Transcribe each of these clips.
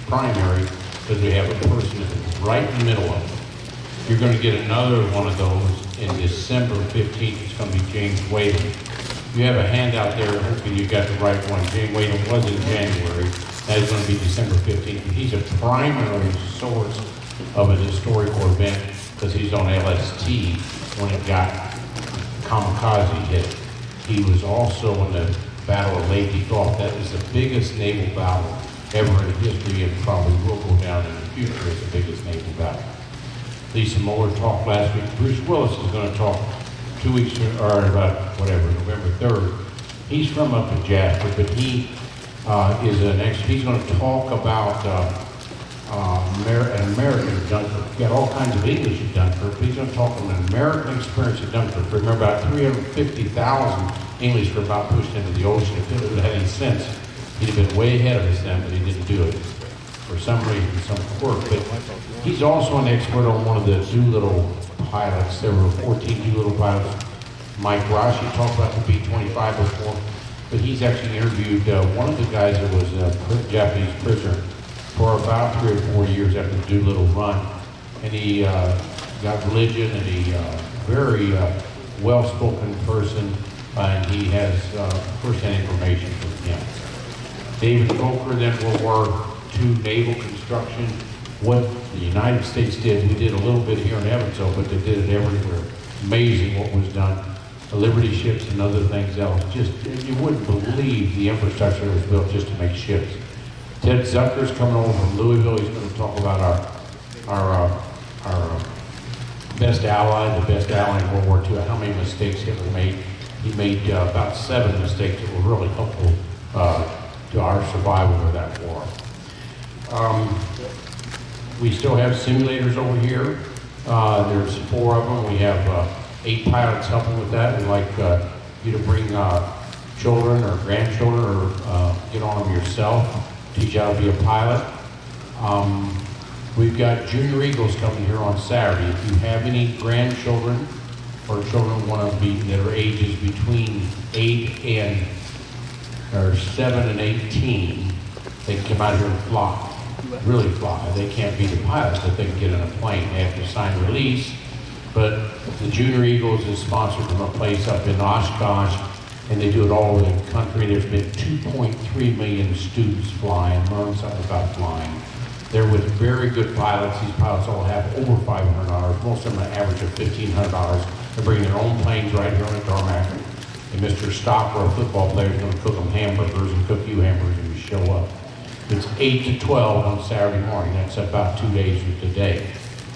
primary because we have a person right in the middle of it. You're going to get another one of those in December 15th. It's going to be James Whalen. You have a handout there, hoping you got the right one. James Whalen was in January. That is going to be December 15th. He's a primary source of an historical event because he's on LST when it got kamikaze hit. He was also in the Battle of Leyte Gulf. That is the biggest naval battle ever in history and probably will go down in the future as the biggest naval battle. Lisa Moeller talked last week. Bruce Willis is going to talk 2 weeks, or about whatever, November 3rd. He's from up in Jasper, but he is an expert. He's going to talk about an American Dunkirk. We've got all kinds of English at Dunkirk, but he's going to talk about an American experience at Dunkirk. Remember, about 350,000 English were about pushed into the ocean. If it would have had any sense, he'd have been way ahead of us then, but he didn't do it for some reason, some quirk. But he's also an expert on one of the Doolittle pilots. There were 14 Doolittle pilots. Mike Rashi talked about the B-25 before, but he's actually interviewed one of the guys that was a Japanese prisoner for about 3 or 4 years after the Doolittle run. And he got religion, and he very well-spoken person, and he has first-hand information from him. David Coker, then World War II naval construction. What the United States did, we did a little bit here in Evansville, but they did it everywhere. Amazing what was done. The Liberty ships and other things else. Just, you wouldn't believe the infrastructure that was built just to make ships. Ted Zucker's coming over from Louisville. He's going to talk about our best ally, the best ally in World War II, how many mistakes Hitler made. He made about 7 mistakes that were really helpful to our survival of that war. We still have simulators over here. There's 4 of them. We have 8 pilots helping with that. We'd like you to bring children or grandchildren or get on them yourself, teach you how to be a pilot. We've got Junior Eagles coming here on Saturday. If you have any grandchildren or children want to be that are ages between 7 and 18, they can come out here and fly, really fly. They can't be the pilots, but they can get in a plane. They have to sign a release. But the Junior Eagles is sponsored from a place up in Oshkosh, and they do it all over the country. There's been 2.3 million students fly and learn something about flying. They're with very good pilots. These pilots all have over $500. Most of them an average of $1,500. They bring their own planes right here on the tarmac. And Mr. Stocker, a football player, is going to cook them hamburgers and cook you hamburgers when you show up. It's 8 to 12 on Saturday morning. That's about 2 days from today.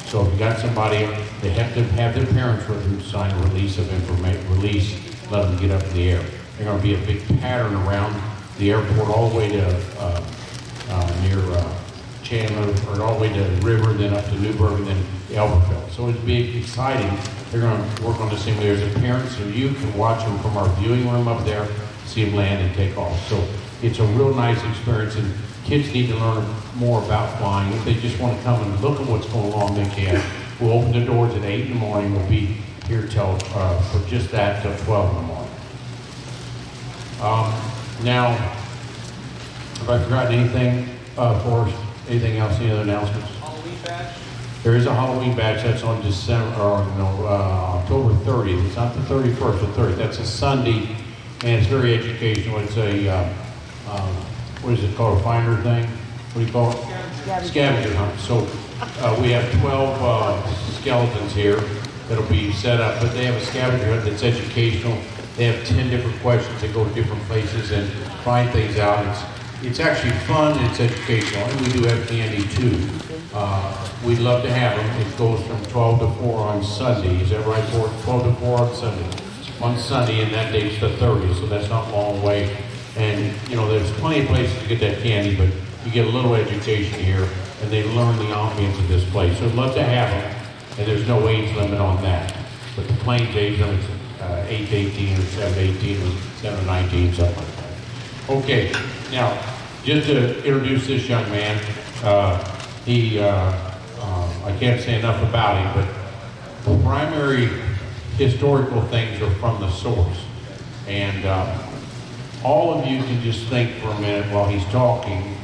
So if you got somebody, they have to have their parents with them to sign a release of information, let them get up in the air. There's going to be a big pattern around the airport all the way to near Chandler, or all the way to the river, then up to Newburgh, and then Elberfeld. So it's big, exciting. They're going to work on the simulators. The parents and you can watch them from our viewing room up there, see them land and take off. So it's a real nice experience, and kids need to learn more about flying. If they just want to come and look at what's going on, they can. We'll open the doors at 8 in the morning. We'll be here till for just that till 12 in the morning. Now, have I forgotten anything for us? Anything else? Any other announcements? Halloween badge? There is a Halloween badge that's on October 30th. It's not the 31st or 30th. That's a Sunday, and it's very educational. It's a what is it called? A finder thing? What do you call it? Scavenger hunt. So we have 12 skeletons here that'll be set up, but they have a scavenger hunt that's educational. They have 10 different questions. They go to different places and find things out. It's actually fun and it's educational, and we do have candy too. We'd love to have them. It goes from 12 to 4 on Sunday. Is that right, 12 to 4 on Sunday? On Sunday, and that date's the 30th, so that's not long away. And, you know, there's plenty of places to get that candy, but you get a little education here, and they learn the ambience of this place. So I'd love to have them, and there's no age limit on that. But the Plains age limit is 8 to 18, or 7 to 18, or 7 to 19, something like that. Okay, now, just to introduce this young man, I can't say enough about him, but the primary historical things are from the source. And all of you can just think for a minute while he's talking,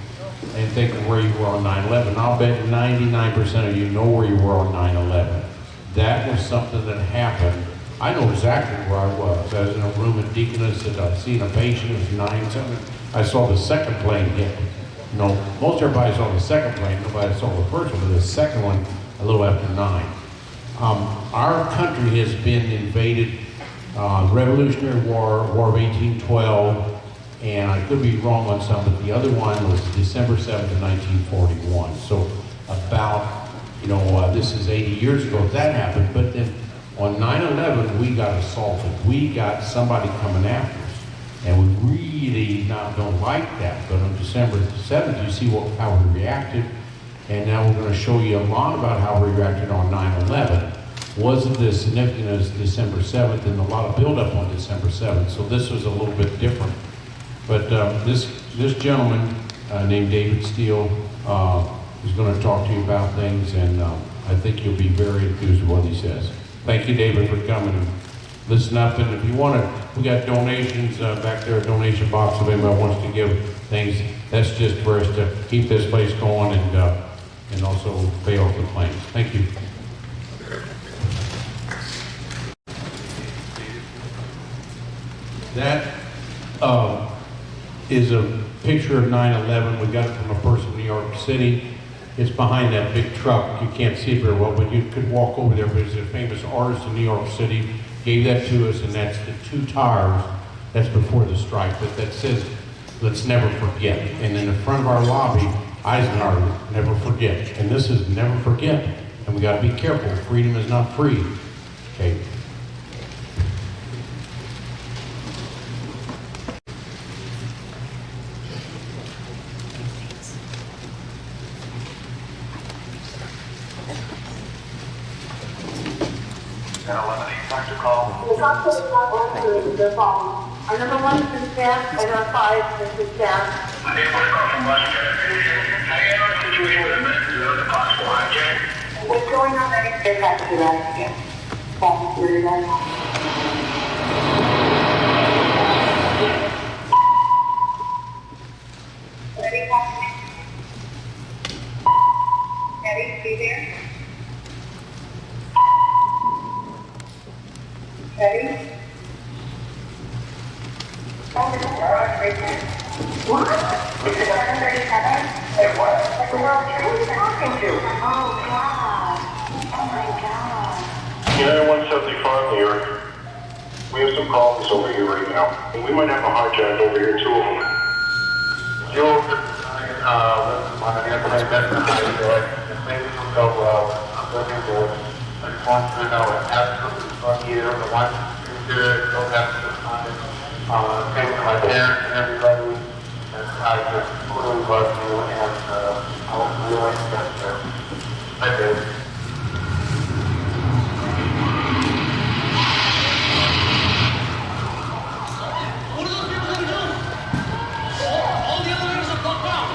and think of where you were on 9/11. I'll bet 99% of you know where you were on 9/11. That was something that happened. I know exactly where I was. I was in a room at Deaconess that I'd seen a patient, it was 9/7. I saw the second plane hit. You know, most everybody saw the second plane, nobody saw the first one, but the second one a little after 9. Our country has been invaded, Revolutionary War, War of 1812, and I could be wrong on some, but the other one was December 7th of 1941. So about, this is 80 years ago that happened, but then on 9/11, we got assaulted. We got somebody coming after us, and we really don't like that. But on December 7th, you see how we reacted, and now we're going to show you a lot about how we reacted on 9/11. Wasn't as significant as December 7th, and a lot of buildup on December 7th, so this was a little bit different. But this gentleman named David Steele is going to talk to you about things, and I think you'll be very enthused with what he says. Thank you, David, for coming and listen up. And if you want to, we got donations back there, a donation box if anybody wants to give things. That's just for us to keep this place going and also pay off the claims. Thank you. That is a picture of 9/11. We got it from a person in New York City. It's behind that big truck. You can't see it very well, but you could walk over there. But he's a famous artist in New York City. Gave that to us, and that's the 2 tires. That's before the strike, but that says, "Let's never forget." And in the front of our lobby, Eisenhower, "Never forget." And this is never forget. And we got to be careful. Freedom is not free. Okay. The doctor is not answering the phone. Our number 1 is in staff, and our 5 is in staff. I need one call from Washington. I have a situation with a man on the box line, Jay. What's going on? I didn't get back to that. Yeah. That's what it is. Ready, Captain? Ready, be there? Ready? What? Is it 137? It was. Who are you talking to? Oh, God. Oh, my God. United 175 here. We have some problems over here right now. And we might have a hijack over here, 2 of them. On the airplane back to high maybe it'll go well. I'm looking good. I just want you to know it absolutely from you. The one who's good, don't have to find it. Thanks to my parents and everybody. And I just really love you and I will really miss you. I did. What are those people going to do? All the elevators are blocked out.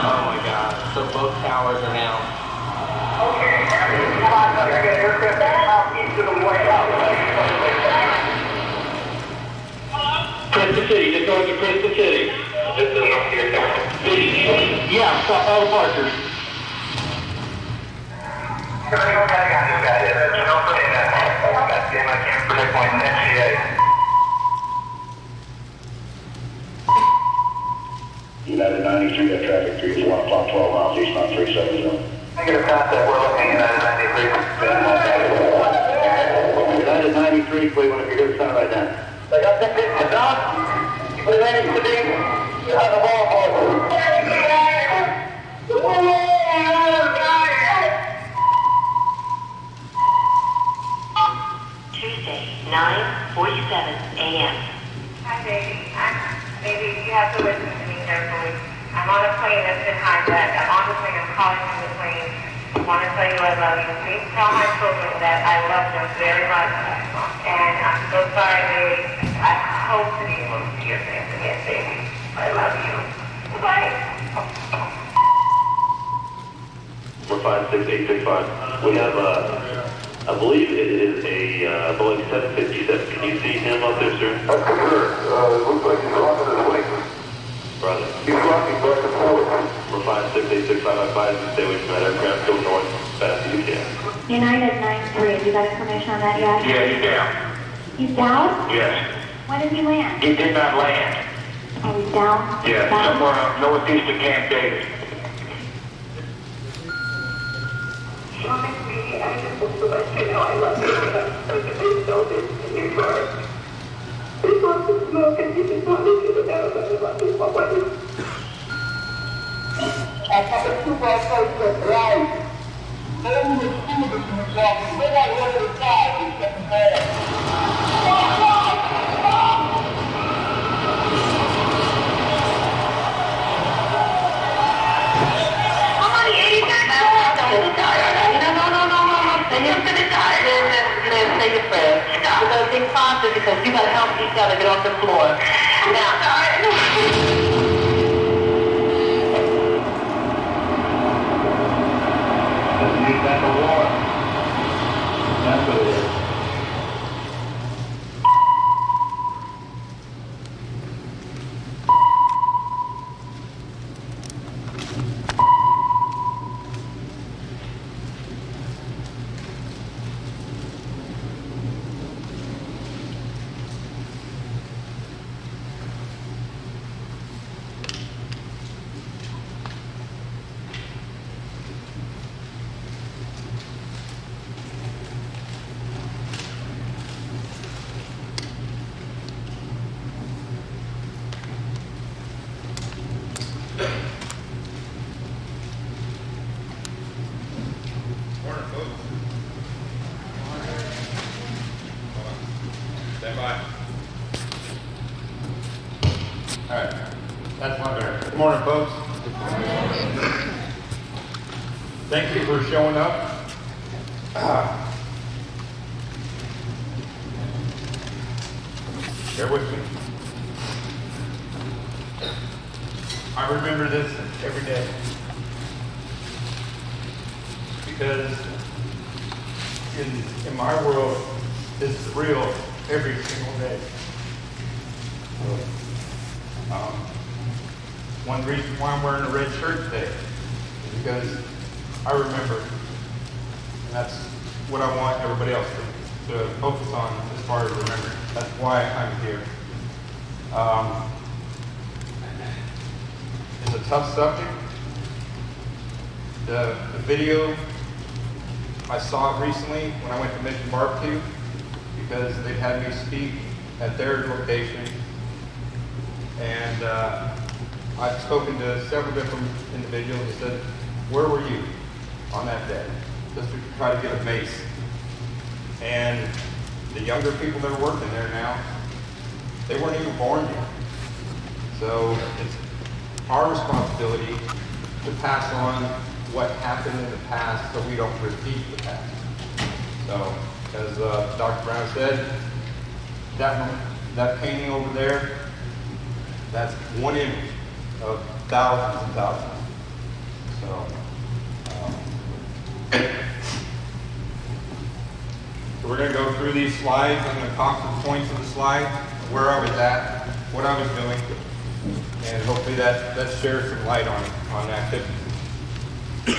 Oh my God. So both towers are down. Okay, come on, I got an aircraft southeast of the White House. Princeton City, just north of Princeton City. Yeah, stop all the parkers. I can't predict my NCA. United 93, that traffic 3 is 1 o'clock, 12 miles east on 370. Negative contact, we're looking at United 93, Cleveland, if you're here, send it right now. I got that picture, Don. We're ready to be on the ball. Tuesday, 9:47 a.m. Hi, baby. Maybe you have to listen to me carefully. I'm on a plane that's been hijacked. I'm on the plane. I'm calling from the plane. I want to tell you I love you. Please tell my children that I love them very much. And I'm so sorry, baby. I hope to be able to see your face again, baby. I love you. Goodbye. We're 56865. We have I believe it is a Boeing 757. Can you see him up there, sir? That's correct. Looks like he's rocking his wings. Brother. He's rocking back and forth. We're 5686555. Stay away from that aircraft. Go north as fast as you can. United 93, have you got information on that yet? Yeah, he's down. He's down? Yes. When did he land? He did not land. Oh, he's down? Yeah, Down? somewhere up northeast of Camp David. Hi, sweetie. I just want to let you know I love you. I know this in your heart. I just want to smoke and you just want me to know that I love you always. I have a super close right. Only the students in the office. We're not one of the five who's getting bad. Because they prompted because you gotta help each other get off the floor. He's back to war. That's what it is. Alright, that's my bad. Good morning, folks. Thank you for showing up. Bear with me. I remember this every day. Because in my world, this is real every single day. One reason why I'm wearing a red shirt today is because I remember, and that's what I want everybody else to focus on as far as remembering. That's why I'm here. It's a tough subject. The video, I saw it recently when I went to Mission Barbecue because they had me speak at their location. And I've spoken to several different individuals who said, where were you on that day? Just to try to get a base. And the younger people that are working there now, they weren't even born yet. So it's our responsibility to pass on what happened in the past so we don't repeat the past. So, as Dr. Brown said, that painting over there, that's one image of thousands and thousands. So we're going to go through these slides. I'm going to talk to the points of the slide, where I was at, what I was doing, and hopefully that shares some light on activity.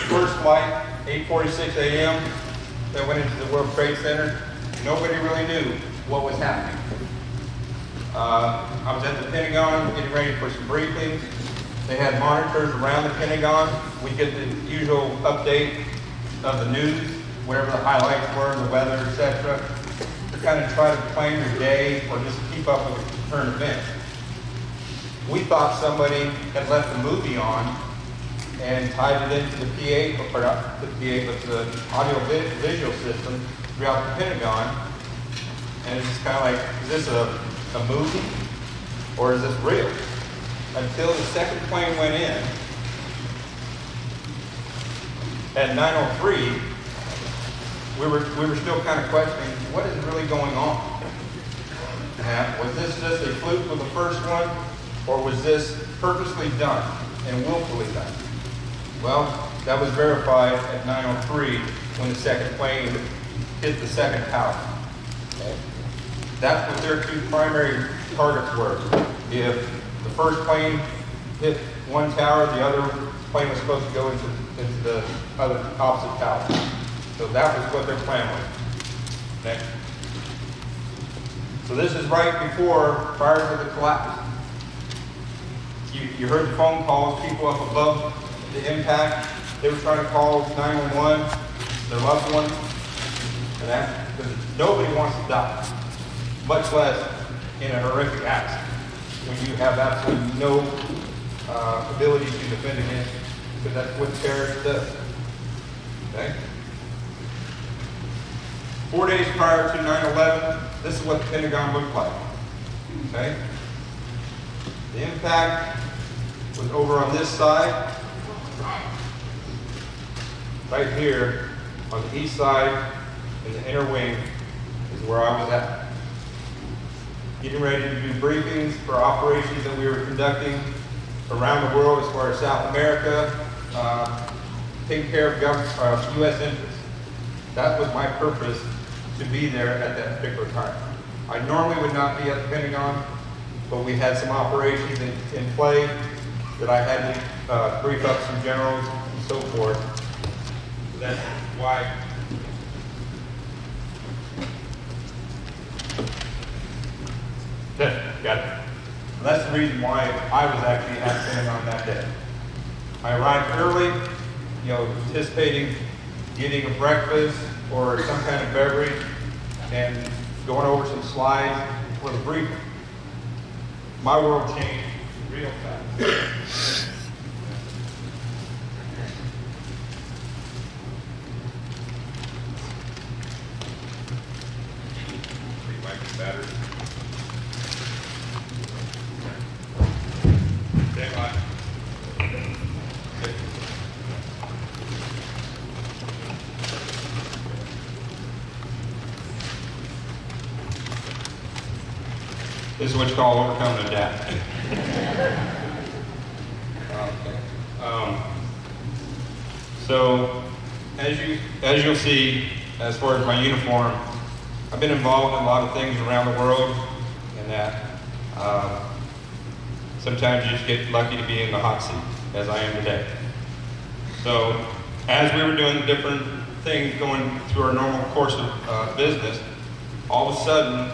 First flight, 8:46 a.m. that went into the World Trade Center. Nobody really knew what was happening. I was at the Pentagon getting ready for some briefings. They had monitors around the Pentagon. We get the usual update of the news, whatever the highlights were, the weather, etc. To kind of try to plan your day or just keep up with current events. We thought somebody had left the movie on and tied it into the PA, or not the PA, but the audio visual system throughout the Pentagon. And it's just kind of like, is this a movie or is this real? Until the second plane went in at 9:03, we were still kind of questioning what is really going on. Now, was this just a fluke with the first one, or was this purposely done and willfully done? Well, that was verified at 9:03 when the second plane hit the second tower. Okay? That's what their two primary targets were. If the first plane hit one tower, the other plane was supposed to go into the other opposite tower. So that was what their plan was. Okay? So this is right prior to the collapse. You heard the phone calls, people up above the impact. They were trying to call 911, their loved ones, and that, because nobody wants to die, much less in a horrific accident, when you have absolutely no ability to defend against, because that's what terrorist does. Okay? 4 days prior to 9/11, this is what the Pentagon looked like. Okay? The impact was over on this side. Right here, on the east side, in the inner wing, is where I was at. Getting ready to do briefings for operations that we were conducting around the world as far as South America, taking care of U.S. interests. That was my purpose, to be there at that particular time. I normally would not be at the Pentagon, but we had some operations in play that I had to brief up some generals and so forth. That's why. Good, got it. That's the reason why I was actually at Pentagon that day. I arrived early, anticipating getting a breakfast or some kind of beverage and going over some slides for the briefing. My world changed real fast. Battery. Stand by. This is what you call overcome and adapt. So, as you'll see, as far as my uniform, I've been involved in a lot of things around the world, and that sometimes you just get lucky to be in the hot seat, as I am today. So, as we were doing different things going through our normal course of business, all of a sudden,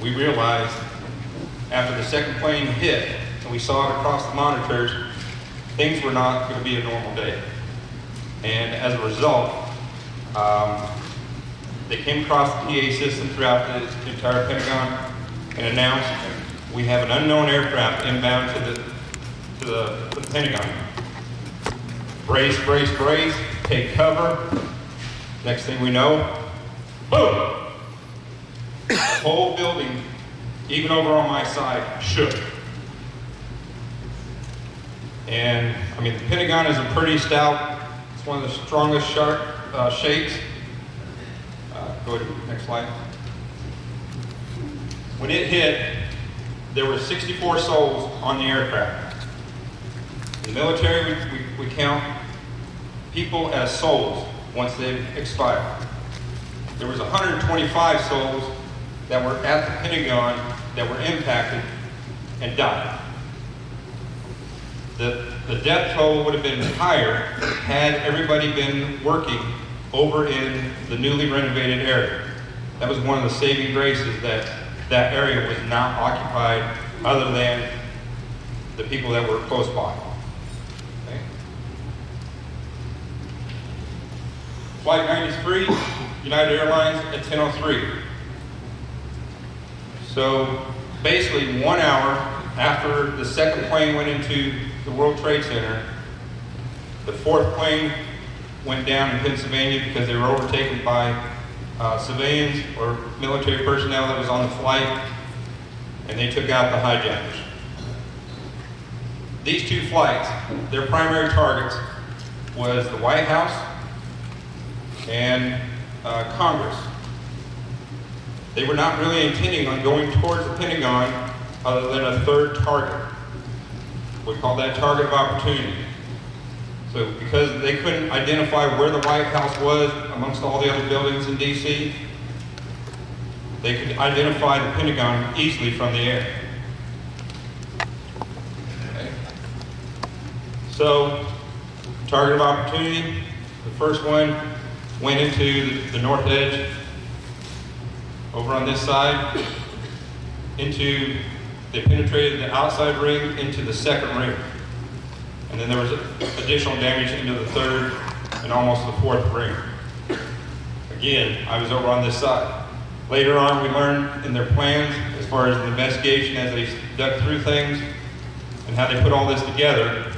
we realized after the second plane hit, and we saw it across the monitors, things were not going to be a normal day. And as a result, they came across the PA system throughout the entire Pentagon and announced we have an unknown aircraft inbound to the Pentagon. Brace, brace, brace, take cover. Next thing we know, boom! The whole building, even over on my side, shook. And, the Pentagon is a pretty stout, it's one of the strongest shapes. Go to the next slide. When it hit, there were 64 souls on the aircraft. In the military, we count people as souls once they've expired. There was 125 souls that were at the Pentagon that were impacted and died. The death toll would have been higher had everybody been working over in the newly renovated area. That was one of the saving graces, that area was not occupied other than the people that were close by. Okay. Flight 93, United Airlines at 10:03. So basically 1 hour after the second plane went into the World Trade Center, the fourth plane went down in Pennsylvania because they were overtaken by civilians or military personnel that was on the flight, and they took out the hijackers. These two flights, their primary targets was the White House and Congress. They were not really intending on going towards the Pentagon other than a third target. We call that target of opportunity. So because they couldn't identify where the White House was amongst all the other buildings in DC, they could identify the Pentagon easily from the air. Okay. So, target of opportunity, the first one went into the north edge, over on this side, they penetrated the outside ring into the second ring. And then there was additional damage into the third and almost the fourth ring. Again, I was over on this side. Later on, we learned in their plans, as far as the investigation, as they dug through things and how they put all this together,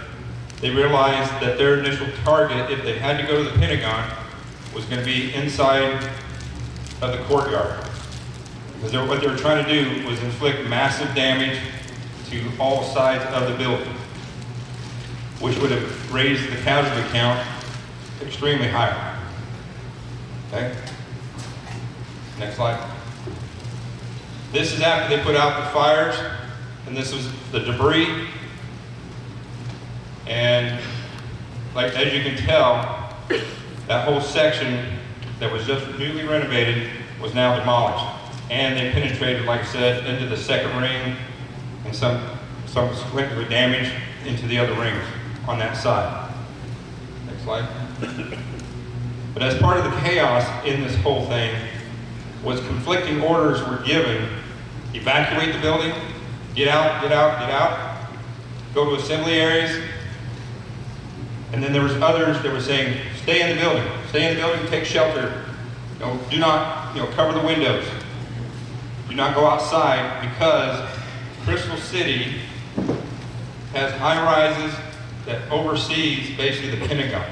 they realized that their initial target, if they had to go to the Pentagon, was going to be inside of the courtyard. Because what they were trying to do was inflict massive damage to all sides of the building, which would have raised the casualty count extremely high. Okay? Next slide. This is after they put out the fires, and this was the debris. And like, as you can tell, that whole section that was just newly renovated was now demolished. And they penetrated, like I said, into the second ring and some subsequently damage into the other rings on that side. Next slide. But as part of the chaos in this whole thing was conflicting orders were given: evacuate the building, get out, get out, get out, go to assembly areas. And then there was others that were saying, stay in the building, take shelter. Do not, cover the windows. Do not go outside, because Crystal City has high rises that oversees basically the Pentagon.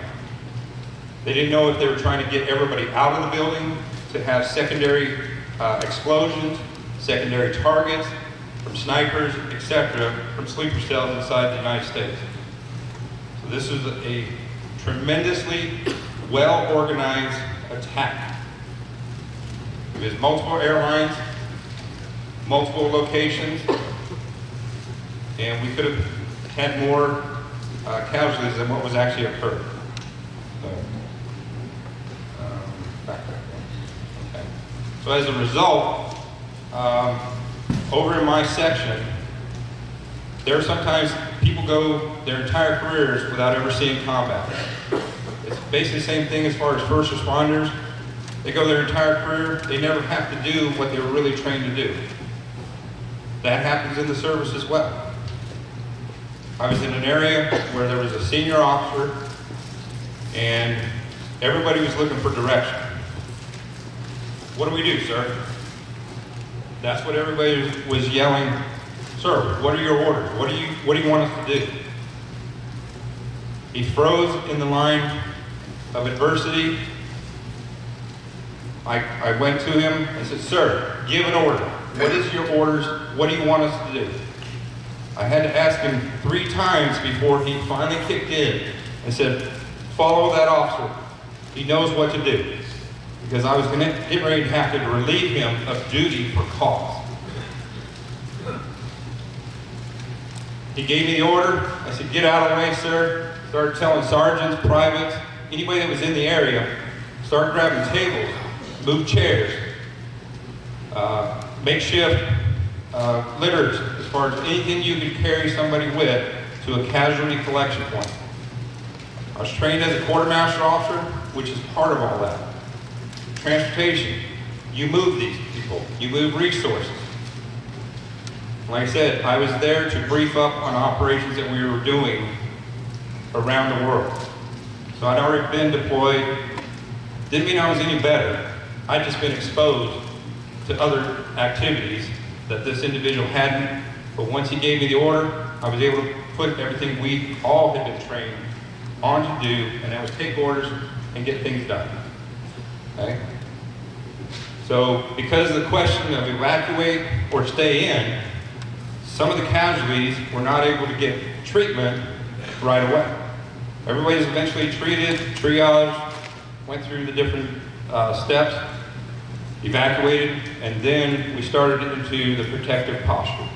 They didn't know if they were trying to get everybody out of the building to have secondary explosions, secondary targets from snipers, etc., from sleeper cells inside the United States. So this is a tremendously well-organized attack. There's multiple airlines, multiple locations, and we could have had more casualties than what was actually occurred. So, okay. So as a result, over in my section, there are sometimes people go their entire careers without ever seeing combat. It's basically the same thing as far as first responders. They go their entire career, they never have to do what they were really trained to do. That happens in the service as well. I was in an area where there was a senior officer and everybody was looking for direction. What do we do, sir? That's what everybody was yelling. Sir, what are your orders? What do you want us to do? He froze in the line of adversity. I went to him and said, sir, give an order. What is your orders? What do you want us to do? I had to ask him 3 times before he finally kicked in and said, follow that officer. He knows what to do. Because I was getting ready to have to relieve him of duty for cause. He gave me the order. I said, get out of the way, sir. Started telling sergeants, privates, anybody that was in the area, start grabbing tables, move chairs, makeshift litters, as far as anything you could carry somebody with to a casualty collection point. I was trained as a quartermaster officer, which is part of all that. Transportation, you move these people, you move resources. Like I said, I was there to brief up on operations that we were doing around the world. So I'd already been deployed. Didn't mean I was any better. I'd just been exposed to other activities that this individual hadn't. But once he gave me the order, I was able to put everything we all had been trained on to do, and that was take orders and get things done. Okay? So because of the question of evacuate or stay in, some of the casualties were not able to get treatment right away. Everybody was eventually treated, triaged, went through the different steps, evacuated, and then we started into the protective posture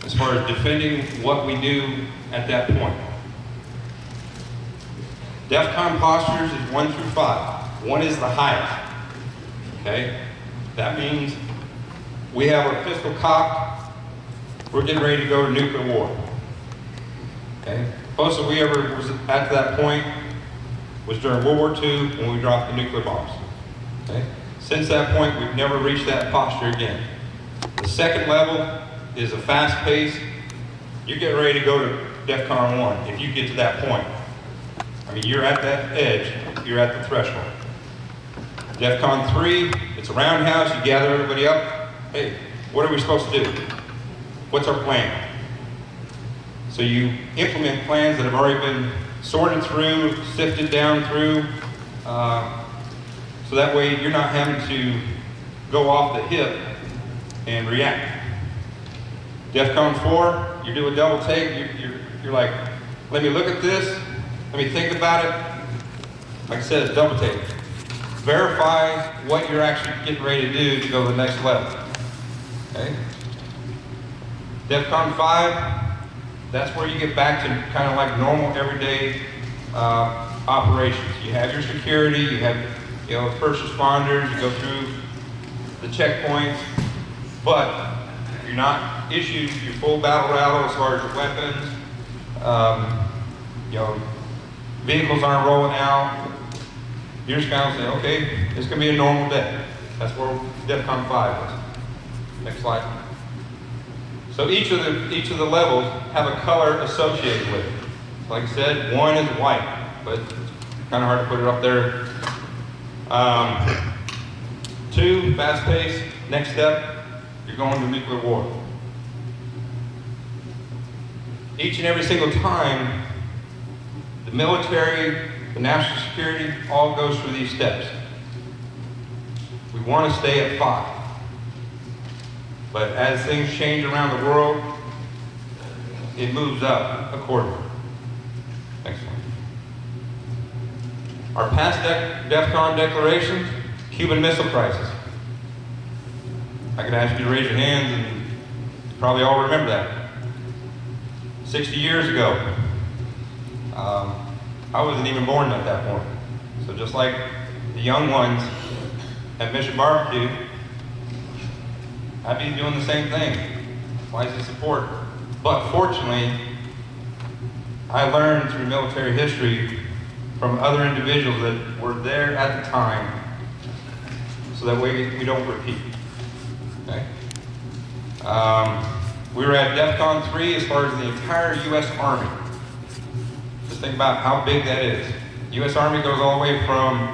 as far as defending what we knew at that point. DEFCON postures is 1 through 5. 1 is the highest. Okay? That means we have our pistol cocked. We're getting ready to go to nuclear war. Okay? Closest we ever was at that point was during World War II when we dropped the nuclear bombs. Okay? Since that point, we've never reached that posture again. The second level is a fast pace. You're getting ready to go to DEFCON 1 if you get to that point. I mean, you're at that edge, you're at the threshold. DEFCON 3, it's a roundhouse, you gather everybody up. Hey, what are we supposed to do? What's our plan? So you implement plans that have already been sorted through, sifted down through, so that way you're not having to go off the hip and react. DEFCON 4, you do a double take, you're like, let me look at this, let me think about it. Like I said, it's double take. Verify what you're actually getting ready to do to go to the next level. Okay? DEFCON 5, that's where you get back to kind of like normal everyday operations. You have your security, you have first responders, you go through the checkpoints, but you're not issued your full battle rattle as far as your weapons. Vehicles aren't rolling out. You're just kind of saying, okay, it's going to be a normal day. That's where DEFCON 5 is. Next slide. So each of the levels have a color associated with it. Like I said, 1 is white, but it's kind of hard to put it up there. 2, fast pace. Next step, you're going to nuclear war. Each and every single time, the military, the national security, all goes through these steps. We want to stay at 5. But as things change around the world, it moves up accordingly. Next one. Our past DEFCON declarations, Cuban Missile Crisis. I could ask you to raise your hands and you probably all remember that. 60 years ago, I wasn't even born at that point. So just like the young ones at Mission Barbecue, I'd be doing the same thing. Wisely support. But fortunately, I learned through military history from other individuals that were there at the time, so that way we don't repeat. Okay? We were at DEFCON 3 as far as the entire U.S. Army. Just think about how big that is. The U.S. Army goes all the way from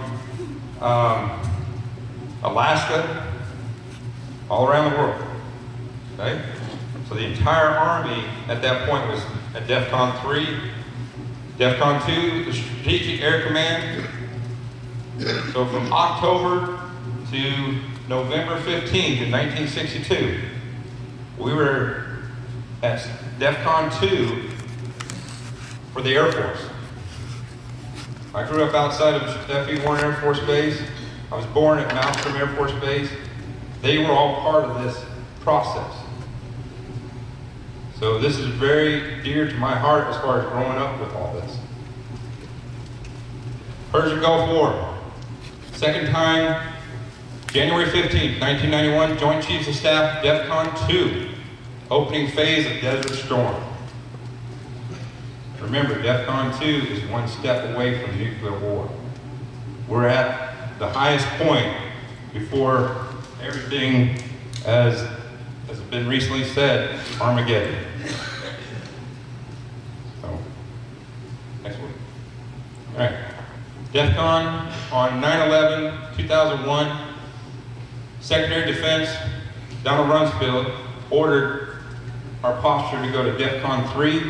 Alaska all around the world. Okay? So the entire Army at that point was at DEFCON 3. DEFCON 2, the Strategic Air Command. So from October to November 15th in 1962, we were at DEFCON 2 for the Air Force. I grew up outside of F.E. Warren Air Force Base. I was born at Malmstrom Air Force Base. They were all part of this process. So this is very dear to my heart as far as growing up with all this. Persian Gulf War. Second time, January 15th, 1991, Joint Chiefs of Staff, DEFCON 2, opening phase of Desert Storm. Remember, DEFCON 2 is one step away from nuclear war. We're at the highest point before everything, as has been recently said, Armageddon. So, next one. All right. DEFCON on 9/11/2001, Secretary of Defense Donald Rumsfeld ordered our posture to go to DEFCON 3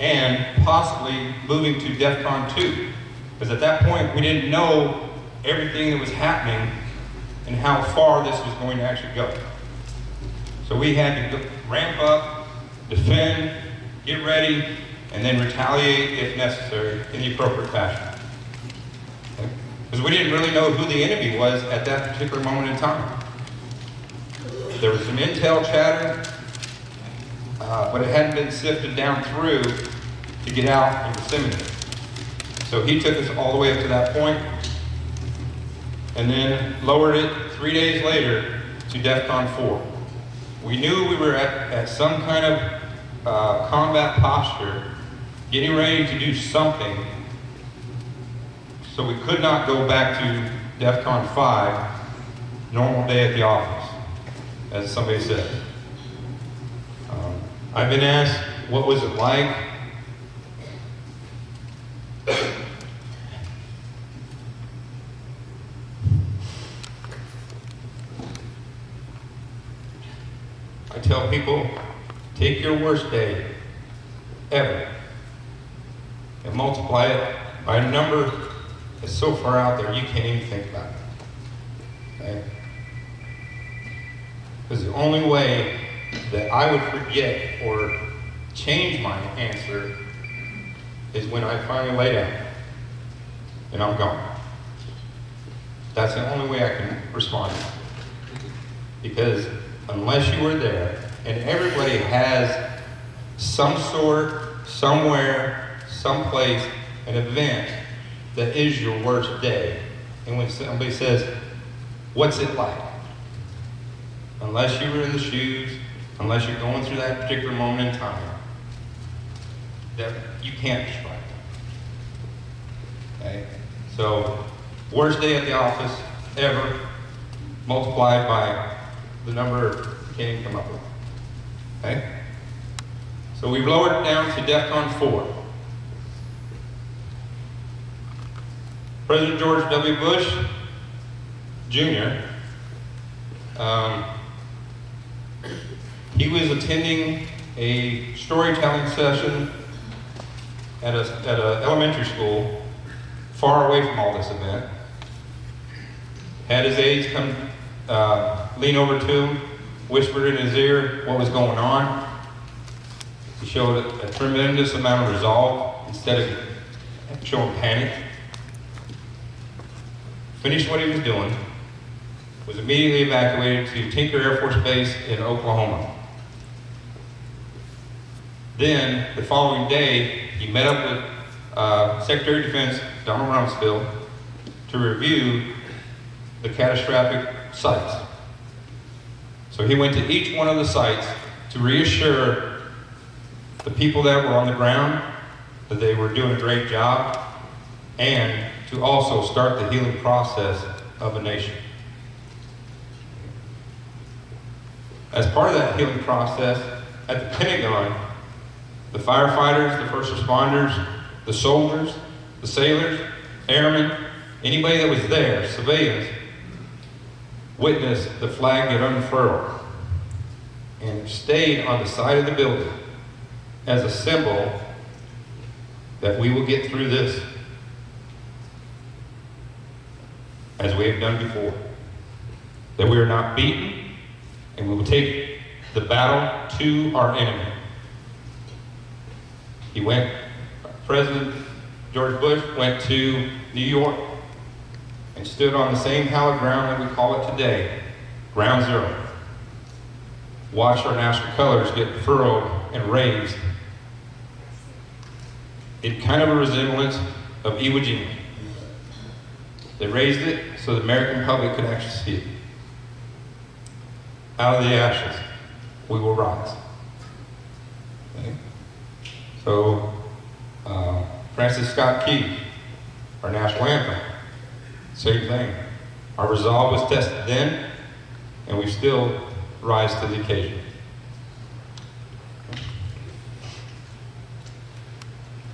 and possibly moving to DEFCON 2. Because at that point, we didn't know everything that was happening and how far this was going to actually go. So we had to ramp up, defend, get ready, and then retaliate if necessary in the appropriate fashion. Because we didn't really know who the enemy was at that particular moment in time. There was some intel chatter, but it hadn't been sifted down through to get out and disseminate. So he took us all the way up to that point, and then lowered it 3 days later to DEFCON 4. We knew we were at some kind of combat posture, getting ready to do something, so we could not go back to DEFCON 5, normal day at the office, as somebody said. I've been asked, what was it like? I tell people, take your worst day ever and multiply it by a number that's so far out there you can't even think about it. Okay? Because the only way that I would forget or change my answer is when I finally lay down and I'm gone. That's the only way I can respond. Because unless you were there, and everybody has some sort, somewhere, someplace, an event that is your worst day. And when somebody says, what's it like? Unless you were in the shoes, unless you're going through that particular moment in time, that you can't describe it. Okay? So, worst day at the office ever, multiplied by the number you can't even come up with. Okay? So we've lowered it down to DEFCON 4. President George W. Bush Jr., he was attending a storytelling session at a elementary school far away from all this event. Had his aides come lean over to him, whispered in his ear what was going on. He showed a tremendous amount of resolve instead of showing panic. Finished what he was doing, was immediately evacuated to Tinker Air Force Base in Oklahoma. Then, the following day, he met up with Secretary of Defense Donald Rumsfeld to review the catastrophic sites. So he went to each one of the sites to reassure the people that were on the ground that they were doing a great job, and to also start the healing process of a nation. As part of that healing process, at the Pentagon, the firefighters, the first responders, the soldiers, the sailors, airmen, anybody that was there, civilians, witnessed the flag get unfurled and stayed on the side of the building as a symbol that we will get through this as we have done before. That we are not beaten, and we will take the battle to our enemy. President George Bush went to New York and stood on the same hallowed ground that we call it today, Ground Zero. Watched our national colors get furrowed and raised in kind of a resemblance of Iwo Jima. They raised it so the American public could actually see it. Out of the ashes, we will rise. Okay? So, Francis Scott Key, our national anthem, same thing. Our resolve was tested then, and we still rise to the occasion.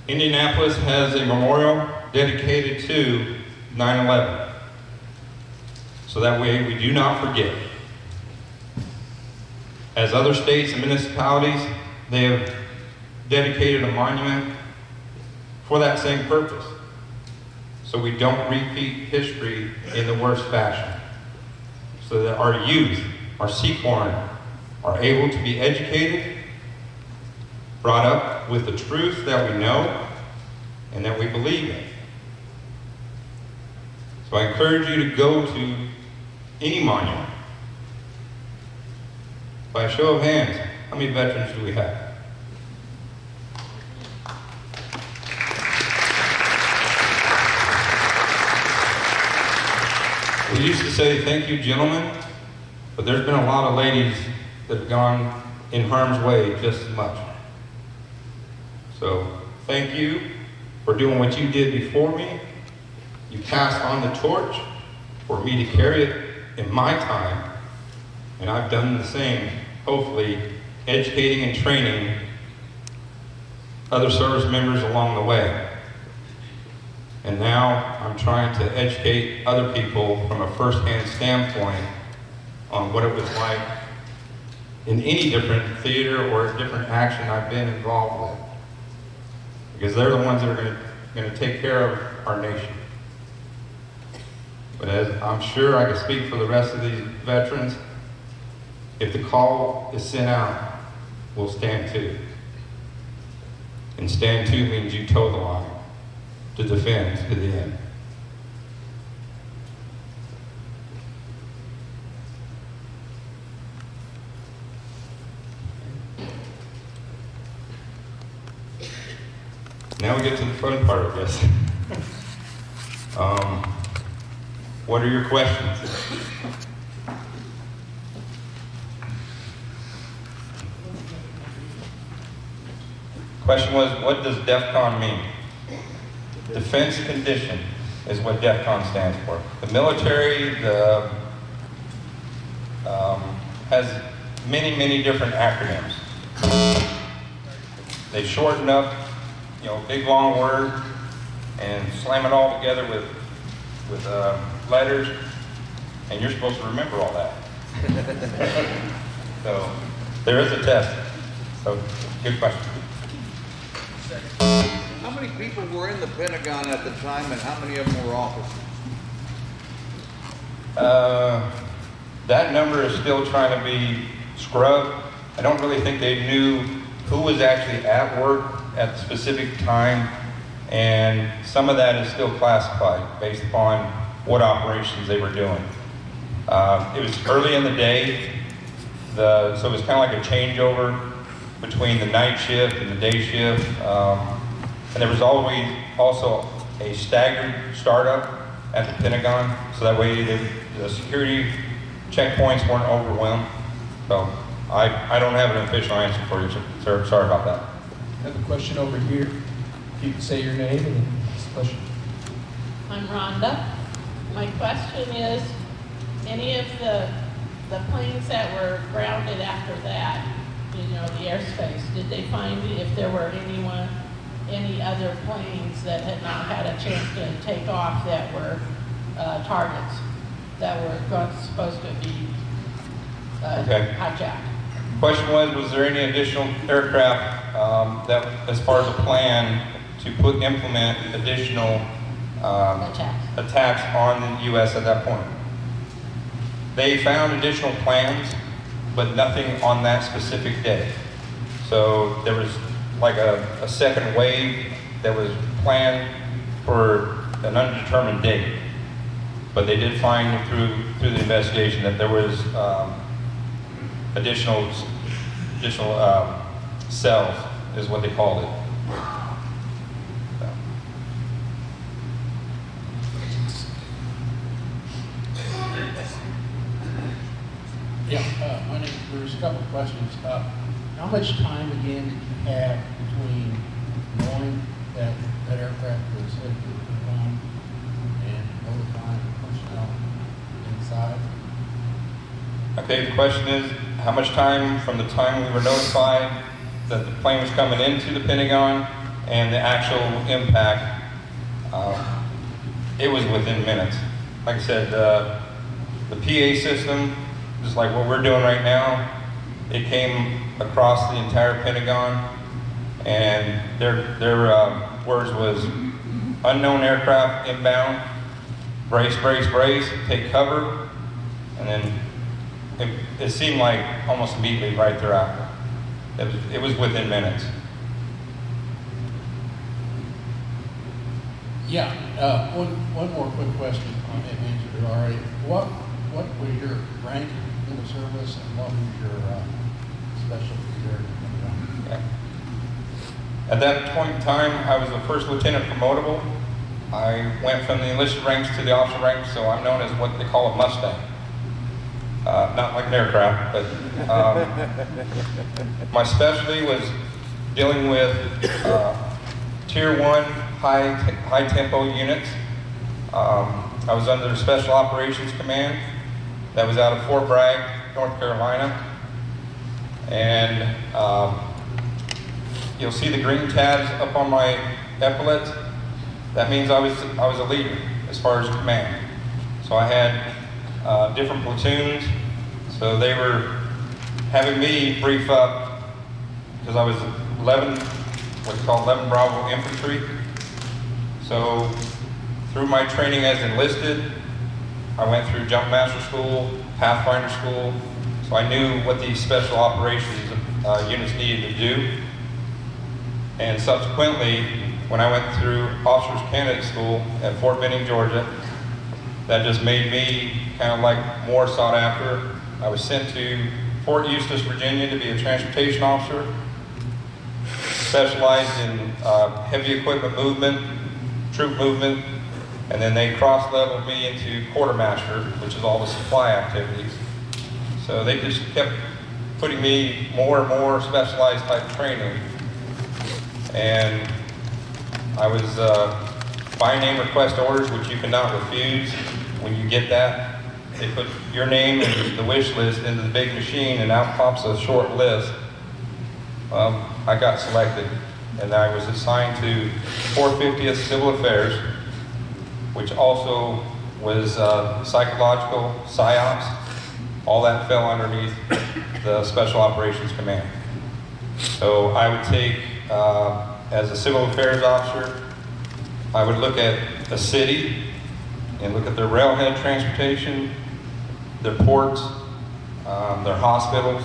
Indianapolis has a memorial dedicated to 9/11, so that way we do not forget. As other states and municipalities, they have dedicated a monument for that same purpose, so we don't repeat history in the worst fashion, so that our youth, our Seaborn, are able to be educated, brought up with the truth that we know and that we believe in. So I encourage you to go to any monument. By a show of hands, how many veterans do we have? We used to say, thank you, gentlemen, but there's been a lot of ladies that have gone in harm's way just as much. So, thank you for doing what you did before me. You passed on the torch for me to carry it in my time, and I've done the same, hopefully, educating and training other service members along the way. And now I'm trying to educate other people from a first-hand standpoint on what it was like in any different theater or different action I've been involved with. Because they're the ones that are going to take care of our nation. But as I'm sure I can speak for the rest of these veterans, if the call is sent out, we'll stand to. And stand to means you toe the line to defend to the end. Now we get to the fun part, I guess. What are your questions? Question was, what does DEFCON mean? Defense Condition is what DEFCON stands for. The military has many, many different acronyms. They shorten up, big long word and slam it all together with letters, and you're supposed to remember all that. So there is a test. So good question. How many people were in the Pentagon at the time, and how many of them were officers? That number is still trying to be scrubbed. I don't really think they knew who was actually at work at the specific time, and some of that is still classified based upon what operations they were doing. It was early in the day, so it was kind of like a changeover between the night shift and the day shift. And there was always also a staggered startup at the Pentagon, so that way the security checkpoints weren't overwhelmed. So I don't have an official answer for you, sir. Sorry about that. I have a question over here. If you can say your name and then ask the question. I'm Rhonda. My question is, any of the planes that were grounded after that, the airspace, did they find if there were any other planes that had not had a chance to take off that were targets that were supposed to be hijacked? Question was there any additional aircraft that, as part of the plan, to implement additional attacks on the U.S. at that point? They found additional plans, but nothing on that specific day. So there was like a second wave that was planned for an undetermined date. But they did find through the investigation that there was additional cells, is what they called it. Yeah, my name, there's a couple of questions. How much time again did you have between knowing that that aircraft was headed to the Pentagon and notifying personnel inside? Okay, the question is, how much time from the time we were notified that the plane was coming into the Pentagon and the actual impact? It was within minutes. Like I said, the PA system, just like what we're doing right now, it came across the entire Pentagon, and their words was unknown aircraft inbound, brace, brace, brace, take cover, and then it seemed like almost immediately right thereafter. It was within minutes. Yeah, one more quick question. I may have answered it already. What was your rank in the service, and what was your specialty there? Yeah. At that point in time, I was a first lieutenant promotable, I went from the enlisted ranks to the officer ranks, so I'm known as what they call a Mustang. Not like an aircraft, but my specialty was dealing with Tier 1 high tempo units. I was under the Special Operations Command that was out of Fort Bragg, North Carolina. And you'll see the green tabs up on my epaulets. That means I was a leader as far as command. So I had different platoons, so they were having me brief up because I was 11, what's called 11 Bravo Infantry. So through my training as enlisted, I went through Jump Master School, Pathfinder School, so I knew what these special operations units needed to do. And subsequently, when I went through Officers Candidate School at Fort Benning, Georgia, that just made me kind of like more sought after. I was sent to Fort Eustis, Virginia to be a transportation officer, specialized in heavy equipment movement, troop movement, and then they cross-leveled me into quartermaster, which is all the supply activities. So they just kept putting me more and more specialized type training. And I was by name request orders, which you cannot refuse. When you get that, they put your name and the wish list into the big machine, and out pops a short list. I got selected, and I was assigned to 450th Civil Affairs, which also was psychological, PSYOPs. All that fell underneath the Special Operations Command. So I would take, as a civil affairs officer, I would look at a city and look at their railhead transportation, their ports, their hospitals,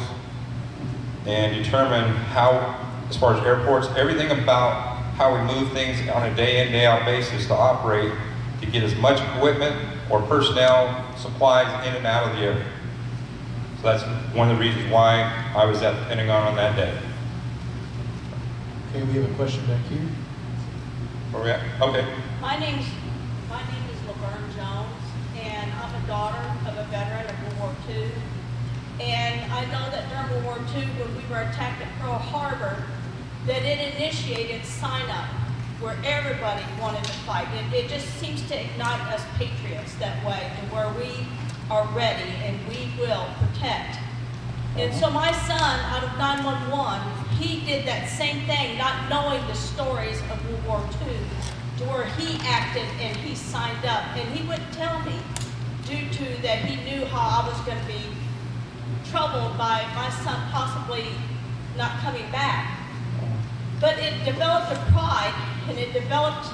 and determine how, as far as airports, everything about how we move things on a day in, day out basis to operate to get as much equipment or personnel, supplies in and out of the area. So that's one of the reasons why I was at the Pentagon on that day. Okay, we have a question back here. Where we at? Okay. My name is Laverne Jones, and I'm a daughter of a veteran of World War II. And I know that during World War II, when we were attacked at Pearl Harbor, that it initiated sign-up where everybody wanted to fight. It just seems to ignite us patriots that way, and where we are ready and we will protect. And so my son, out of 911, he did that same thing, not knowing the stories of World War II, to where he acted and he signed up. And he wouldn't tell me, due to that he knew how I was going to be troubled by my son possibly not coming back. But it developed a pride, and it developed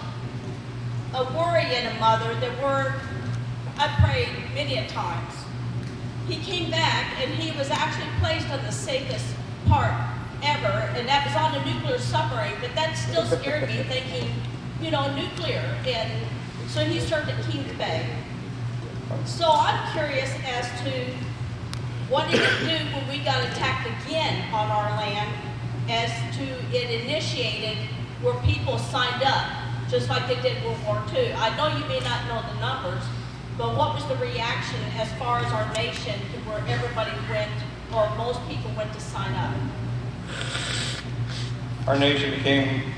a worry in a mother that I prayed many a times. He came back, and he was actually placed on the safest part ever, and that was on a nuclear submarine, but that still scared me, thinking, you know, nuclear. And so he served at Kings Bay. So I'm curious as to what did it do when we got attacked again on our land, as to it initiated where people signed up, just like they did World War II. I know you may not know the numbers, but what was the reaction as far as our nation to where everybody went, or most people went to sign up? Our nation became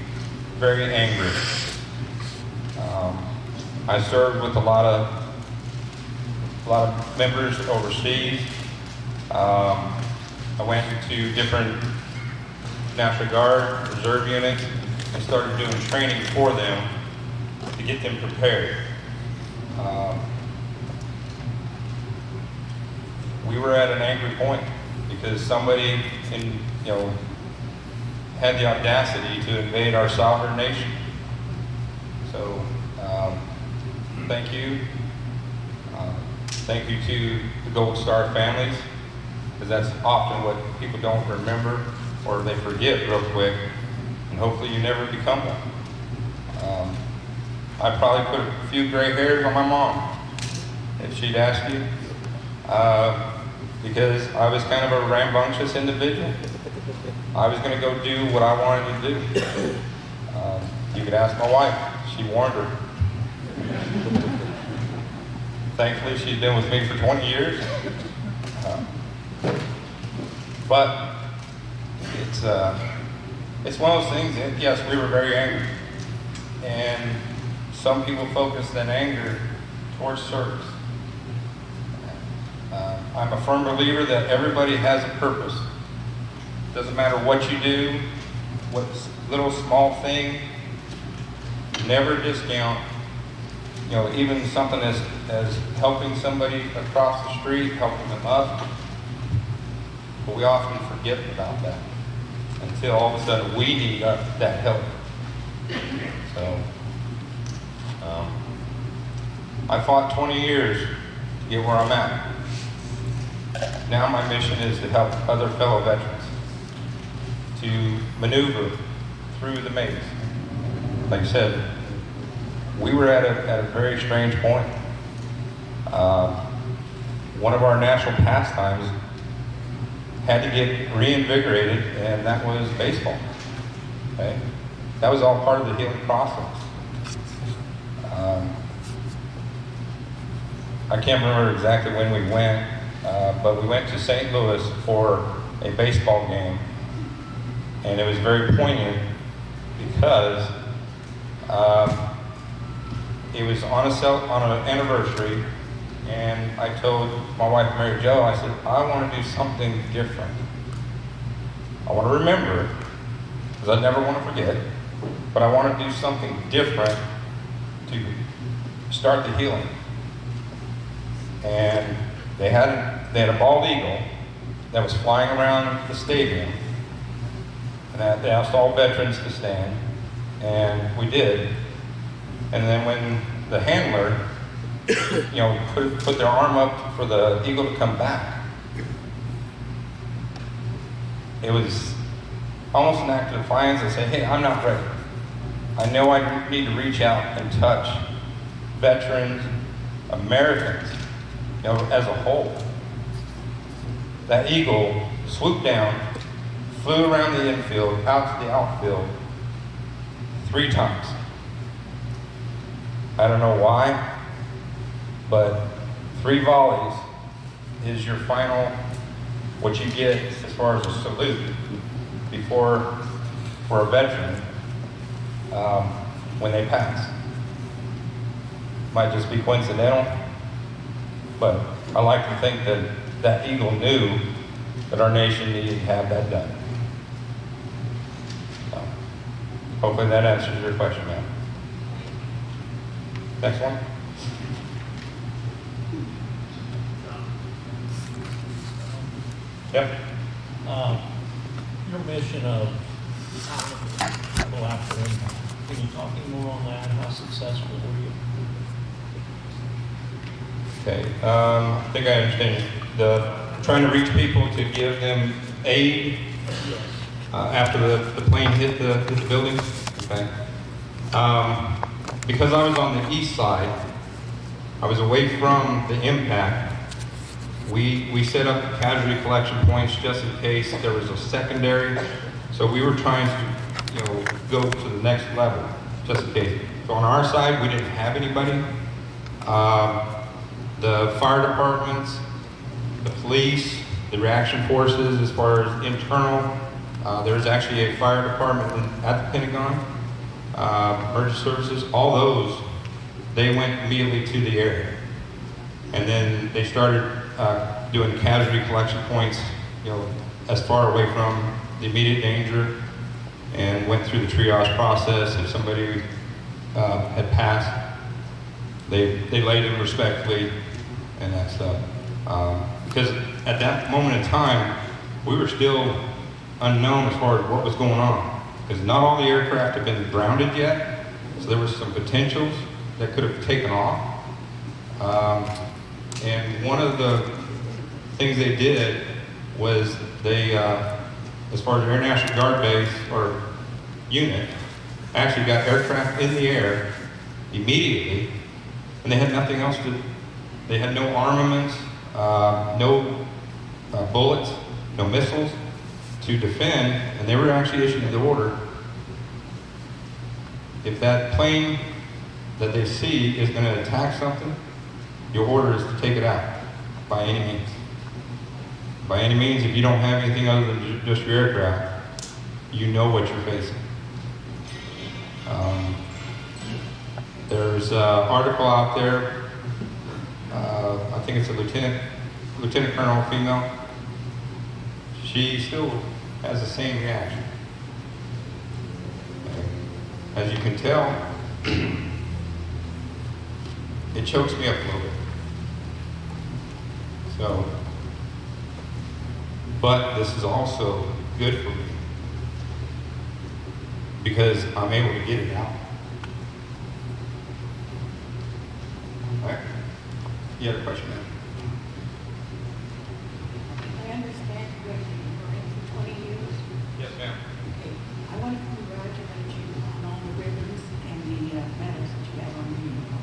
very angry. I served with a lot of members overseas. I went to different National Guard, reserve units, and started doing training for them to get them prepared. We were at an angry point because somebody had the audacity to invade our sovereign nation. So thank you. Thank you to the Gold Star families, because that's often what people don't remember or they forget real quick, and hopefully you never become one. I probably put a few gray hairs on my mom if she'd ask you, because I was kind of a rambunctious individual. I was going to go do what I wanted to do. You could ask my wife. She warned her. Thankfully, she's been with me for 20 years. But it's one of those things that, yes, we were very angry. And some people focus that anger towards service. I'm a firm believer that everybody has a purpose. Doesn't matter what you do, what little small thing, never discount, even something as helping somebody across the street, helping them up. But we often forget about that until all of a sudden we need that help. So, I fought 20 years to get where I'm at. Now my mission is to help other fellow veterans to maneuver through the maze. Like I said, we were at a very strange point. One of our national pastimes had to get reinvigorated, and that was baseball. Okay? That was all part of the healing process. I can't remember exactly when we went, but we went to St. Louis for a baseball game, and it was very poignant because it was on an anniversary, and I told my wife, Mary Jo, I said, I want to do something different. I want to remember, because I never want to forget, but I want to do something different to start the healing. And they had a bald eagle that was flying around the stadium, and they asked all veterans to stand, and we did. And then when the handler, put their arm up for the eagle to come back, it was almost an act of defiance to say, hey, I'm not ready. I know I need to reach out and touch veterans, Americans, as a whole. That eagle swooped down, flew around the infield, out to the outfield 3 times. I don't know why, but 3 volleys is your final, what you get as far as a salute for a veteran when they pass. Might just be coincidental, but I like to think that eagle knew that our nation needed to have that done. So, hopefully that answers your question, ma'am. Next one. Yep. Your mission of go after them, can you talk any more on that? How successful were you? Okay, I think I understand. Trying to reach people to give them aid after the plane hit the building. Okay. Because I was on the east side, I was away from the impact. We set up casualty collection points just in case there was a secondary. So we were trying to, go to the next level, just in case. So on our side, we didn't have anybody. The fire departments, the police, the reaction forces, as far as internal, there's actually a fire department at the Pentagon, emergency services, all those, they went immediately to the area. And then they started doing casualty collection points, as far away from the immediate danger, and went through the triage process. If somebody had passed, they laid him respectfully and that stuff. Because at that moment in time, we were still unknown as far as what was going on. Because not all the aircraft had been grounded yet, so there was some potentials that could have taken off. And one of the things they did was they, as far as the Air National Guard base or unit, actually got aircraft in the air immediately, and they had nothing else to. They had no armaments, no bullets, no missiles to defend, and they were actually issued the order: if that plane that they see is going to attack something, your order is to take it out by any means. By any means, if you don't have anything other than just your aircraft, you know what you're facing. There's an article out there, I think it's a lieutenant colonel female. She still has the same reaction. As you can tell, it chokes me up a little bit. So, but this is also good for me because I'm able to get it out. All right. You had a question, ma'am? I understand you're going to be running for 20 years. Yes, ma'am. Okay. I want to congratulate you on all the ribbons and the medals that you have on your uniform.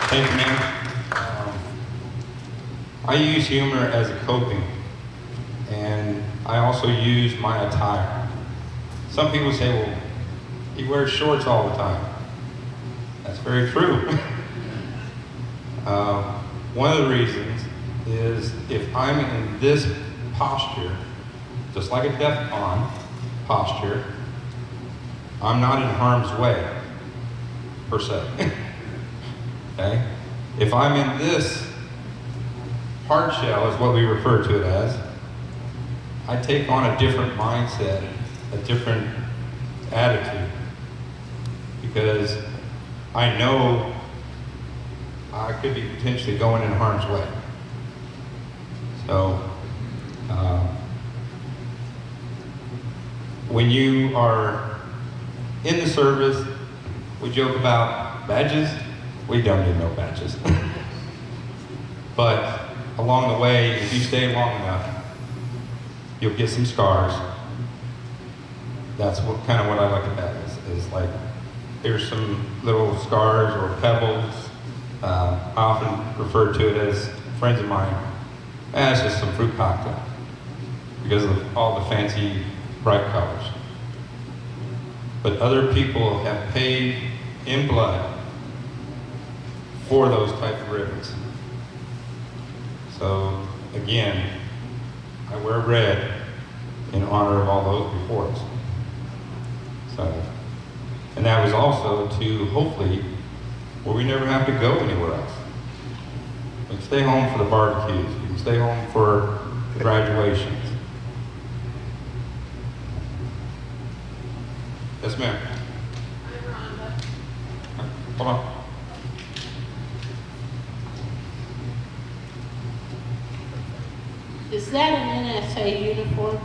Thank you, ma'am. I use humor as a coping, and I also use my attire. Some people say, well, he wears shorts all the time. That's very true. One of the reasons is if I'm in this posture, just like a DEFCON posture, I'm not in harm's way, per se. Okay? If I'm in this hard shell, is what we refer to it as, I take on a different mindset, a different attitude, because I know I could be potentially going in harm's way. So, when you are in the service, we joke about badges. We don't need no badges. But along the way, if you stay long enough, you'll get some scars. That's what kind of what I like about it is like, here's some little scars or pebbles. I often refer to it as friends of mine. It's just some fruit cocktail because of all the fancy bright colors. But other people have paid in blood for those type of ribbons. So again, I wear red in honor of all those before us. So, and that was also to hopefully where we never have to go anywhere else. We can stay home for the barbecues. You can stay home for the graduations. Yes, ma'am. I'm Rhonda. Hold on. Is that an NSA uniform?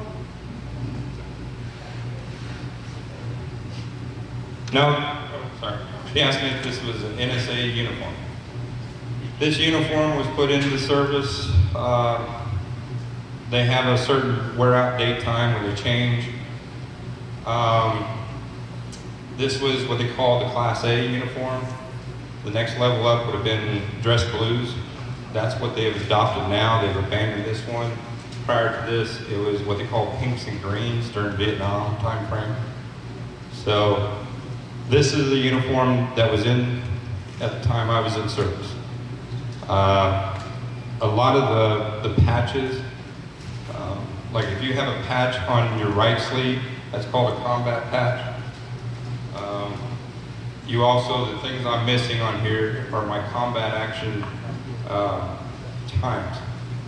No, oh, sorry. She asked me if this was an NSA uniform. This uniform was put into service. They have a certain wear-out date time when they change. This was what they call the Class A uniform. The next level up would have been dress blues. That's what they have adopted now. They've abandoned this one. Prior to this, it was what they call pinks and greens during Vietnam time frame. So this is the uniform that was in at the time I was in service. A lot of the patches, like if you have a patch on your right sleeve, that's called a combat patch. You also, the things I'm missing on here are my combat action times.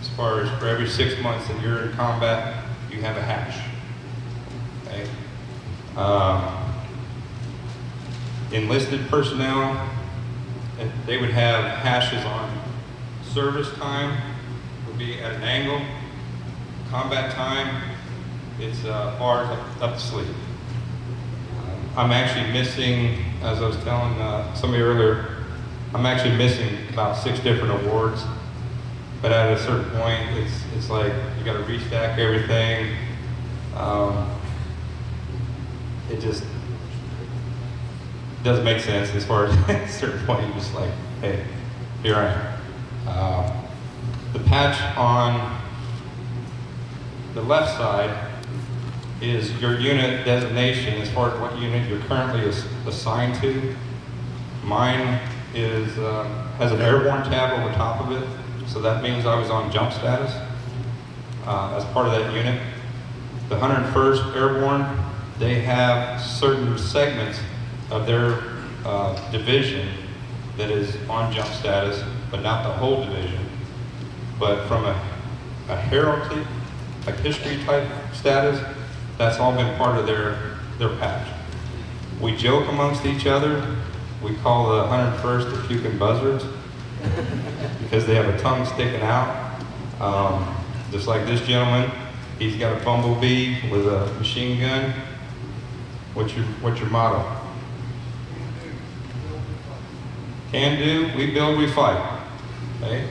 As far as for every 6 months that you're in combat, you have a hash. Okay? Enlisted personnel, they would have hashes on. Service time would be at an angle. Combat time, it's bars up the sleeve. I'm actually missing, as I was telling somebody earlier, I'm actually missing about 6 different awards. But at a certain point, it's like you got to restack everything. It just doesn't make sense as far as at a certain point you're just like, hey, here I am. The patch on the left side is your unit designation as far as what unit you're currently assigned to. Mine is, has an airborne tab over top of it, so that means I was on jump status as part of that unit. The 101st Airborne, they have certain segments of their division that is on jump status, but not the whole division. But from a heraldry, like history type status, that's all been part of their patch. We joke amongst each other. We call the 101st the puking buzzards because they have a tongue sticking out. Just like this gentleman, he's got a bumblebee with a machine gun. What's your motto? Can do, we build, we fight. Okay?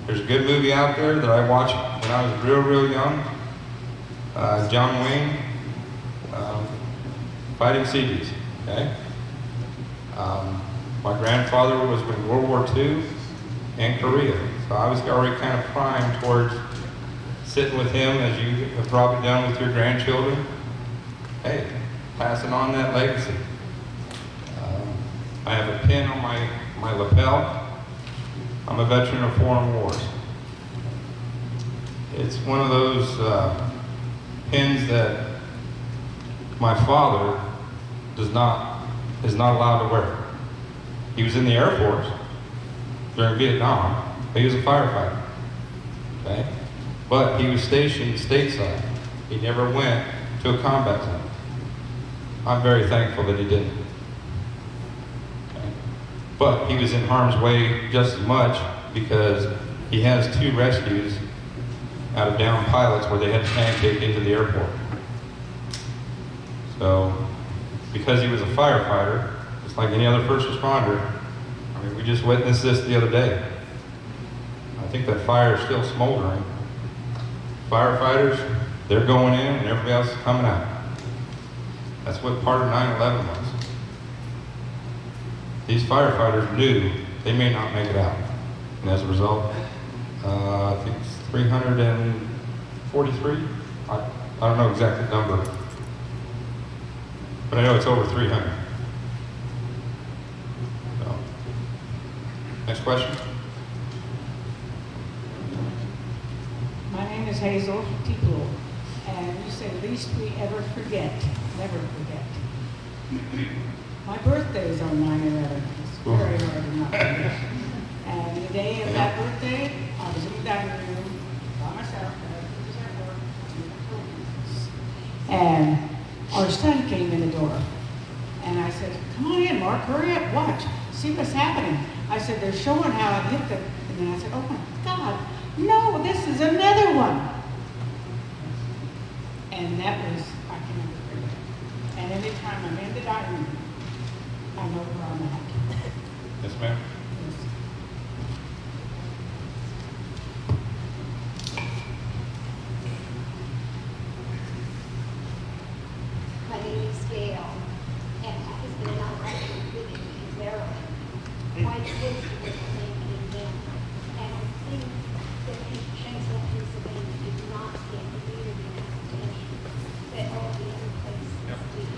There's a good movie out there that I watched when I was real young. John Wayne, Fighting Sieges. Okay? My grandfather was in World War II and Korea, so I was already kind of primed towards sitting with him, as you have probably done with your grandchildren. Hey, passing on that legacy. I have a pin on my lapel. I'm a veteran of foreign wars. It's one of those pins that my father is not allowed to wear. He was in the Air Force during Vietnam, but he was a firefighter. Okay? But he was stationed stateside. He never went to a combat zone. I'm very thankful that he didn't. Okay? But he was in harm's way just as much because he has 2 rescues out of downed pilots where they had to pancake into the airport. So, because he was a firefighter, just like any other first responder, I mean, we just witnessed this the other day. I think that fire is still smoldering. Firefighters, they're going in and everybody else is coming out. That's what part of 9/11 was. These firefighters knew they may not make it out. And as a result, I think it's 343. I don't know exactly the number, but I know it's over 300. So, next question. My name is Hazel Tiepel, and you said least we ever forget, never forget. My birthday is on 9/11. It's very hard to not forget. And the day of that birthday, I was in the dining room by myself, and our son came in the door. And I said, come on in, Mark, hurry up, watch, see what's happening. I said, they're showing how it hit the, and then I said, oh my God, no, this is another one. And that was, I can never forget. And anytime I'm in the dining room, I know where I'm at. Yes, ma'am. My name is Gail, and my husband and I are living in Maryland. My kids were living in them, and I think that Shanksville, Pennsylvania did not get the community attention that all the other places did.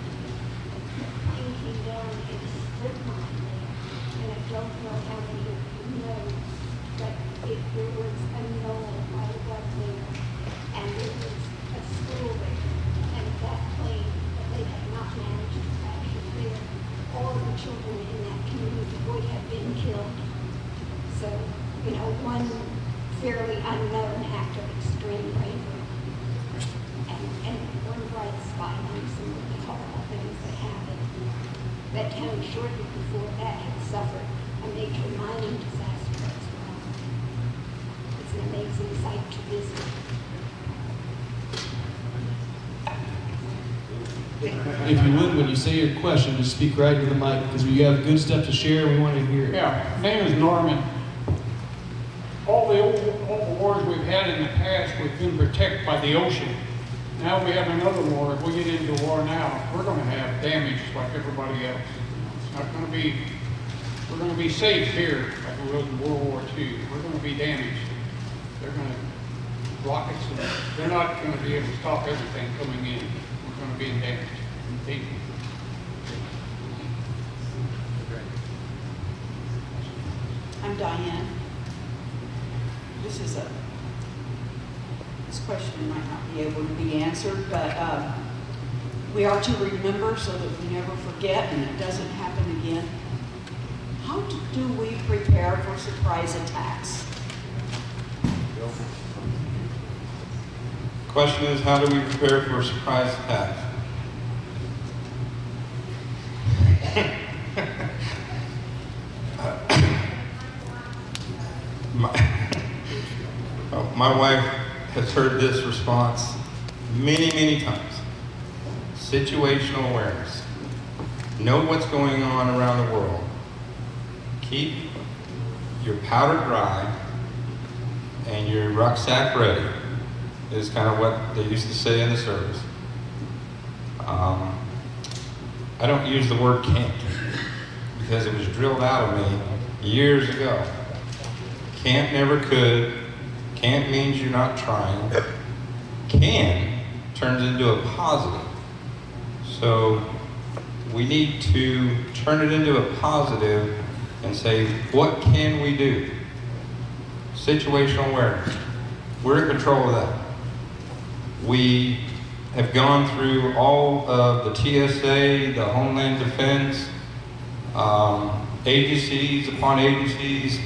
The plane came down and split mine there, and I don't know how many of you know, but there was a knoll right above there, and there was a school there, and that plane, they had not managed to crash it there. All the children in that community would have been killed. So, one fairly unknown act of extreme bravery. And one bright spot on some of the horrible things that happened. That town shortly before that had suffered a major mining disaster as well. It's an amazing sight to visit. If you would, when you say your question, just speak right into the mic, because we have good stuff to share. We want to hear it. Yeah, my name is Norman. All the old wars we've had in the past, we've been protected by the ocean. Now we have another war. If we get into war now, we're going to have damage like everybody else. It's not going to be, we're going to be safe here like we was in World War II. We're going to be damaged. They're going to, rockets, and they're not going to be able to stop everything coming in. We're going to be in damage. Thank you. I'm Diane. This question might not be able to be answered, but we are to remember so that we never forget and it doesn't happen again. How do we prepare for surprise attacks? Question is, how do we prepare for a surprise attack? My wife has heard this response many, many times. Situational awareness. Know what's going on around the world. Keep your powder dry and your rucksack ready, is kind of what they used to say in the service. I don't use the word can't because it was drilled out of me years ago. Can't never could. Can't means you're not trying. Can turns into a positive. So we need to turn it into a positive and say, what can we do? Situational awareness. We're in control of that. We have gone through all of the TSA, the Homeland Defense, agencies upon agencies,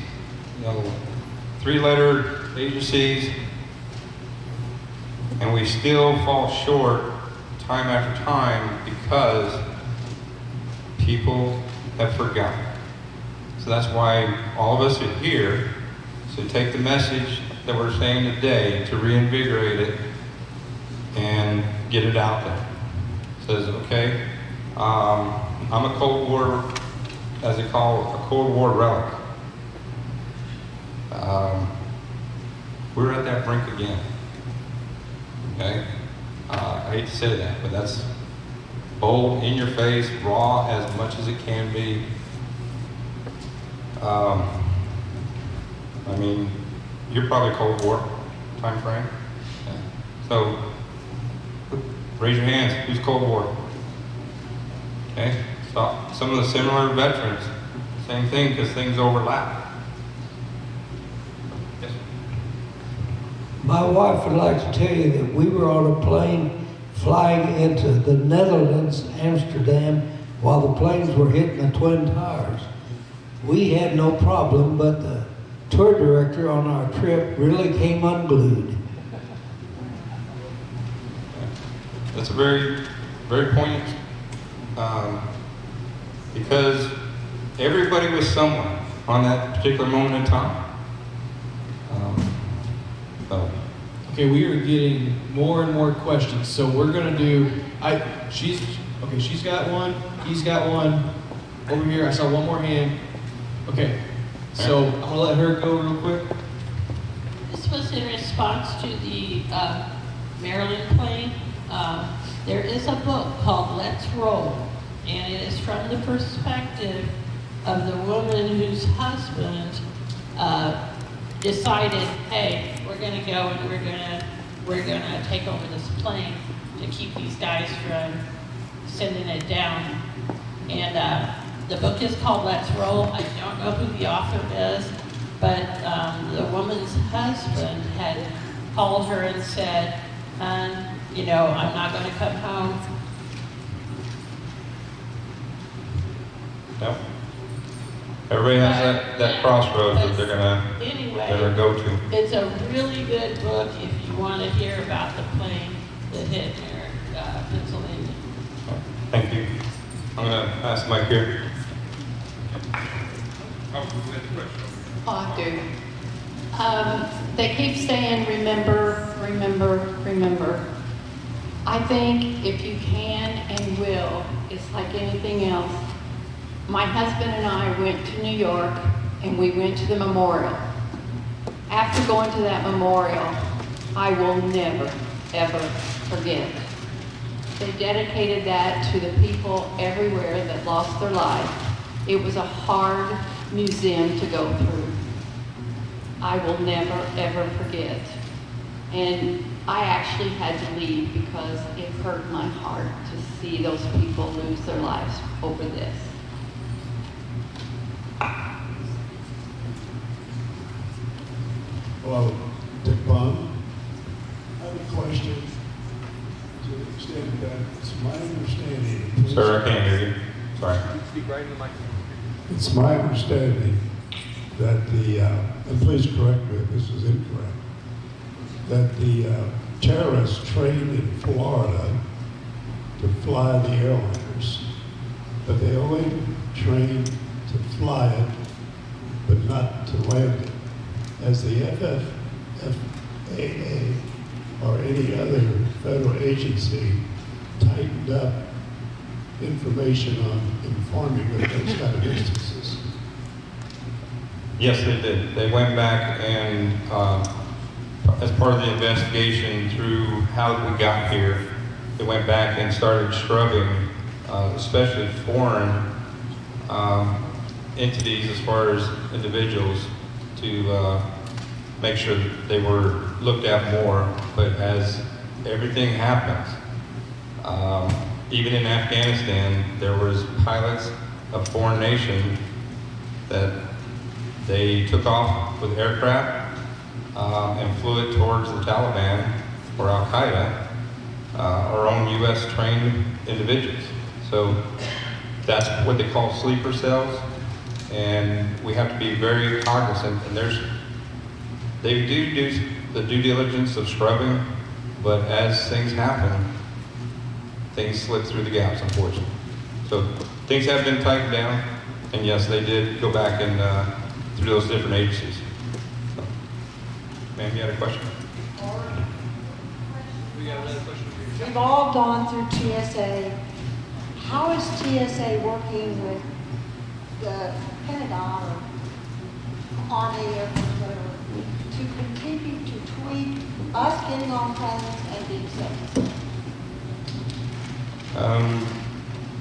three-letter agencies, and we still fall short time after time because people have forgotten. So that's why all of us are here, to take the message that we're saying today to reinvigorate it and get it out there. Says, okay, I'm a Cold War, as they call it, a Cold War relic. We're at that brink again. Okay? I hate to say that, but that's bold, in your face, raw as much as it can be. I mean, you're probably Cold War time frame. Okay. So, raise your hands. Who's Cold War? Okay? So, some of the similar veterans, same thing, because things overlap. Yes. My wife would like to tell you that we were on a plane flying into the Netherlands, Amsterdam, while the planes were hitting the Twin Towers. We had no problem, but the tour director on our trip really came unglued. That's a very, very poignant, because everybody was someone on that particular moment in time. Okay, we are getting more and more questions, so we're gonna do. She's got one. He's got one over here. I saw one more hand. Okay, so I'm gonna let her go real quick. This was in response to the Maryland plane. There is a book called Let's Roll, and it is from the perspective of the woman whose husband decided, hey, we're gonna go and we're gonna take over this plane to keep these guys from sending it down. And the book is called Let's Roll. I don't know who the author is, but the woman's husband had called her and said, I'm not going to come home. Yep. Everybody has that crossroads that they're gonna go to. It's a really good book if you want to hear about the plane that hit Pennsylvania. Thank you. I'm gonna ask Mike here. I do. They keep saying, remember, remember, remember. I think if you can and will, it's like anything else. My husband and I went to New York and we went to the memorial. After going to that memorial, I will never, ever forget. They dedicated that to the people everywhere that lost their life. It was a hard museum to go through. I will never, ever forget. And I actually had to leave because it hurt my heart to see those people lose their lives over this. Hello, Dick Bond. I have a question to the extent that it's my understanding. Sir, I can't hear you. Sorry. Speak right in the microphone. It's my understanding that and please correct me if this is incorrect, that the terrorists trained in Florida to fly the airliners, but they only trained to fly it, but not to land it. As the FAA or any other federal agency tightened up information on informing of those kind of instances? Yes, they did. They went back and, as part of the investigation through how we got here, they went back and started scrubbing, especially foreign entities as far as individuals to make sure that they were looked at more. But as everything happens, even in Afghanistan, there was pilots of foreign nations that they took off with aircraft and flew it towards the Taliban or Al-Qaeda, our own U.S. trained individuals. So that's what they call sleeper cells, and we have to be very cognizant. And they do the due diligence of scrubbing, but as things happen, things slip through the gaps, unfortunately. So things have been tightened down, and yes, they did go back and through those different agencies. So, ma'am, you had a question? We got another question for you. We've all gone through TSA. How is TSA working with the Pentagon or Army or whatever to continue to tweak us getting on planes and being safe?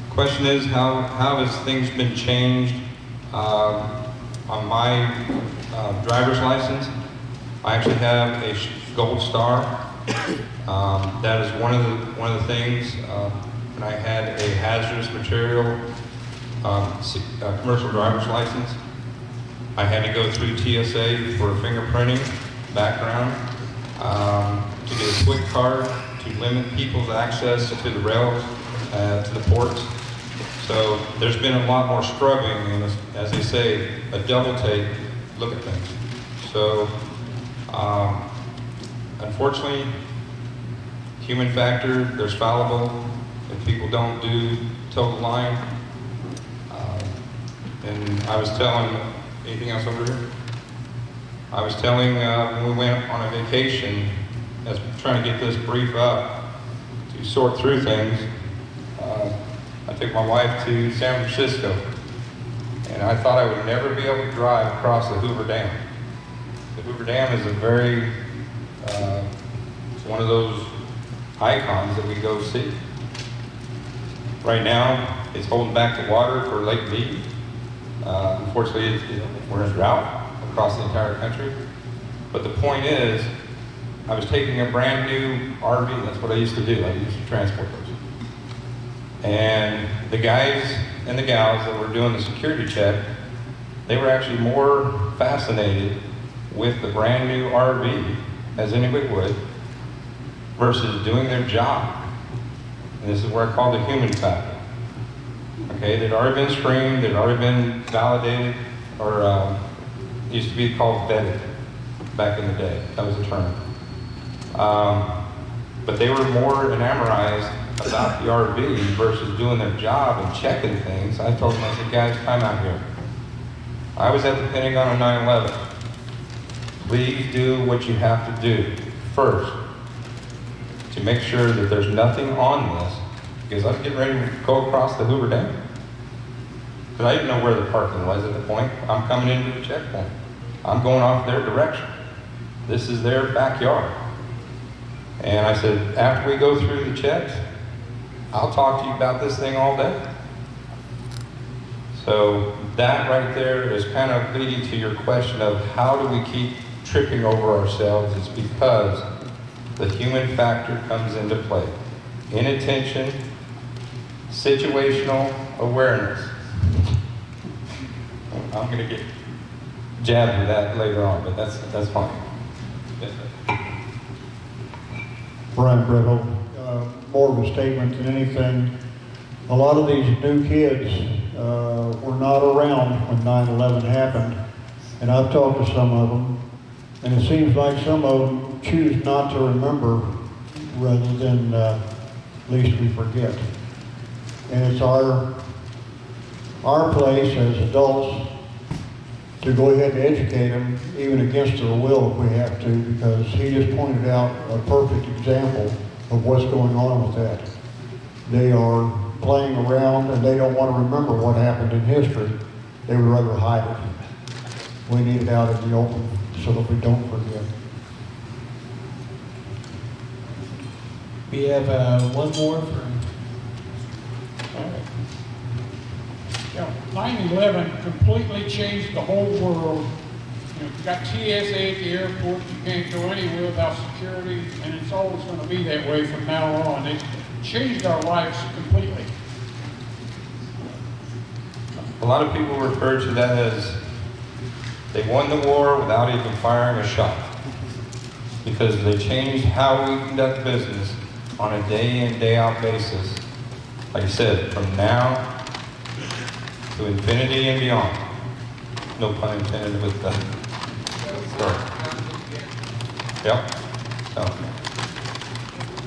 Question is, how has things been changed on my driver's license? I actually have a gold star. That is one of the things. And I had a hazardous material commercial driver's license. I had to go through TSA for fingerprinting, background, to get a quick card, to limit people's access to the rails, to the ports. So there's been a lot more scrubbing and, as they say, a double take look at things. So unfortunately, human factor, there's fallible. If people don't toe the line, and I was telling, anything else over here? I was telling when we went on a vacation, as we're trying to get this brief up, to sort through things, I took my wife to San Francisco, and I thought I would never be able to drive across the Hoover Dam. The Hoover Dam is a very, it's one of those icons that we go see. Right now, it's holding back the water for Lake Mead. Unfortunately, we're in drought across the entire country. But the point is, I was taking a brand new RV, that's what I used to do, I used to transport those. And the guys and the gals that were doing the security check, they were actually more fascinated with the brand new RV, as anybody would, versus doing their job. And this is where I call the human factor. Okay, they'd already been screened, they'd already been validated, or it used to be called vetted back in the day. That was a term. But they were more enamored about the RV versus doing their job and checking things. I told them, I said, guys, come out here. I was at the Pentagon on 9/11. Please do what you have to do first to make sure that there's nothing on this, because I was getting ready to go across the Hoover Dam. Because I didn't know where the parking was at the point. I'm coming into the checkpoint. I'm going off their direction. This is their backyard. And I said, after we go through the checks, I'll talk to you about this thing all day. So that right there is kind of leading to your question of how do we keep tripping over ourselves. It's because the human factor comes into play. Inattention, situational awareness. I'm going to get jabbed with that later on, but that's fine. Yes, sir. Brian Brittle, more of a statement than anything. A lot of these new kids were not around when 9/11 happened, and I've talked to some of them, and it seems like some of them choose not to remember rather than least we forget. And it's our place as adults to go ahead and educate them, even against their will if we have to, because he just pointed out a perfect example of what's going on with that. They are playing around and they don't want to remember what happened in history. They would rather hide it. We need it out in the open so that we don't forget. We have one more from. Yeah, 9/11 completely changed the whole world. You know, you got TSA at the airport, you can't go anywhere without security, and it's always going to be that way from now on. It changed our lives completely. A lot of people refer to that as they won the war without even firing a shot, because they changed how we conduct business on a day in, day out basis. Like I said, from now to infinity and beyond. No pun intended with that. Sorry. Yep. So, I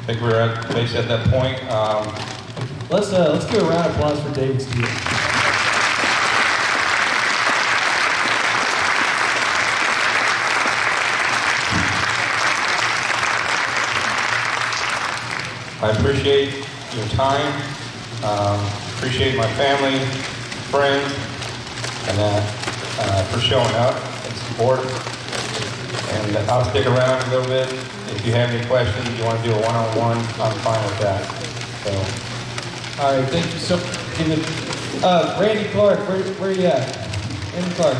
think we're basically at that point. Let's give a round of applause for David Steele. I appreciate your time, appreciate my family, friends, and for showing up and support. And I'll stick around a little bit. If you have any questions, you want to do a one-on-one, I'm fine with that. So, all right, thank you so much. Randy Clark, where are you at? Randy Clark.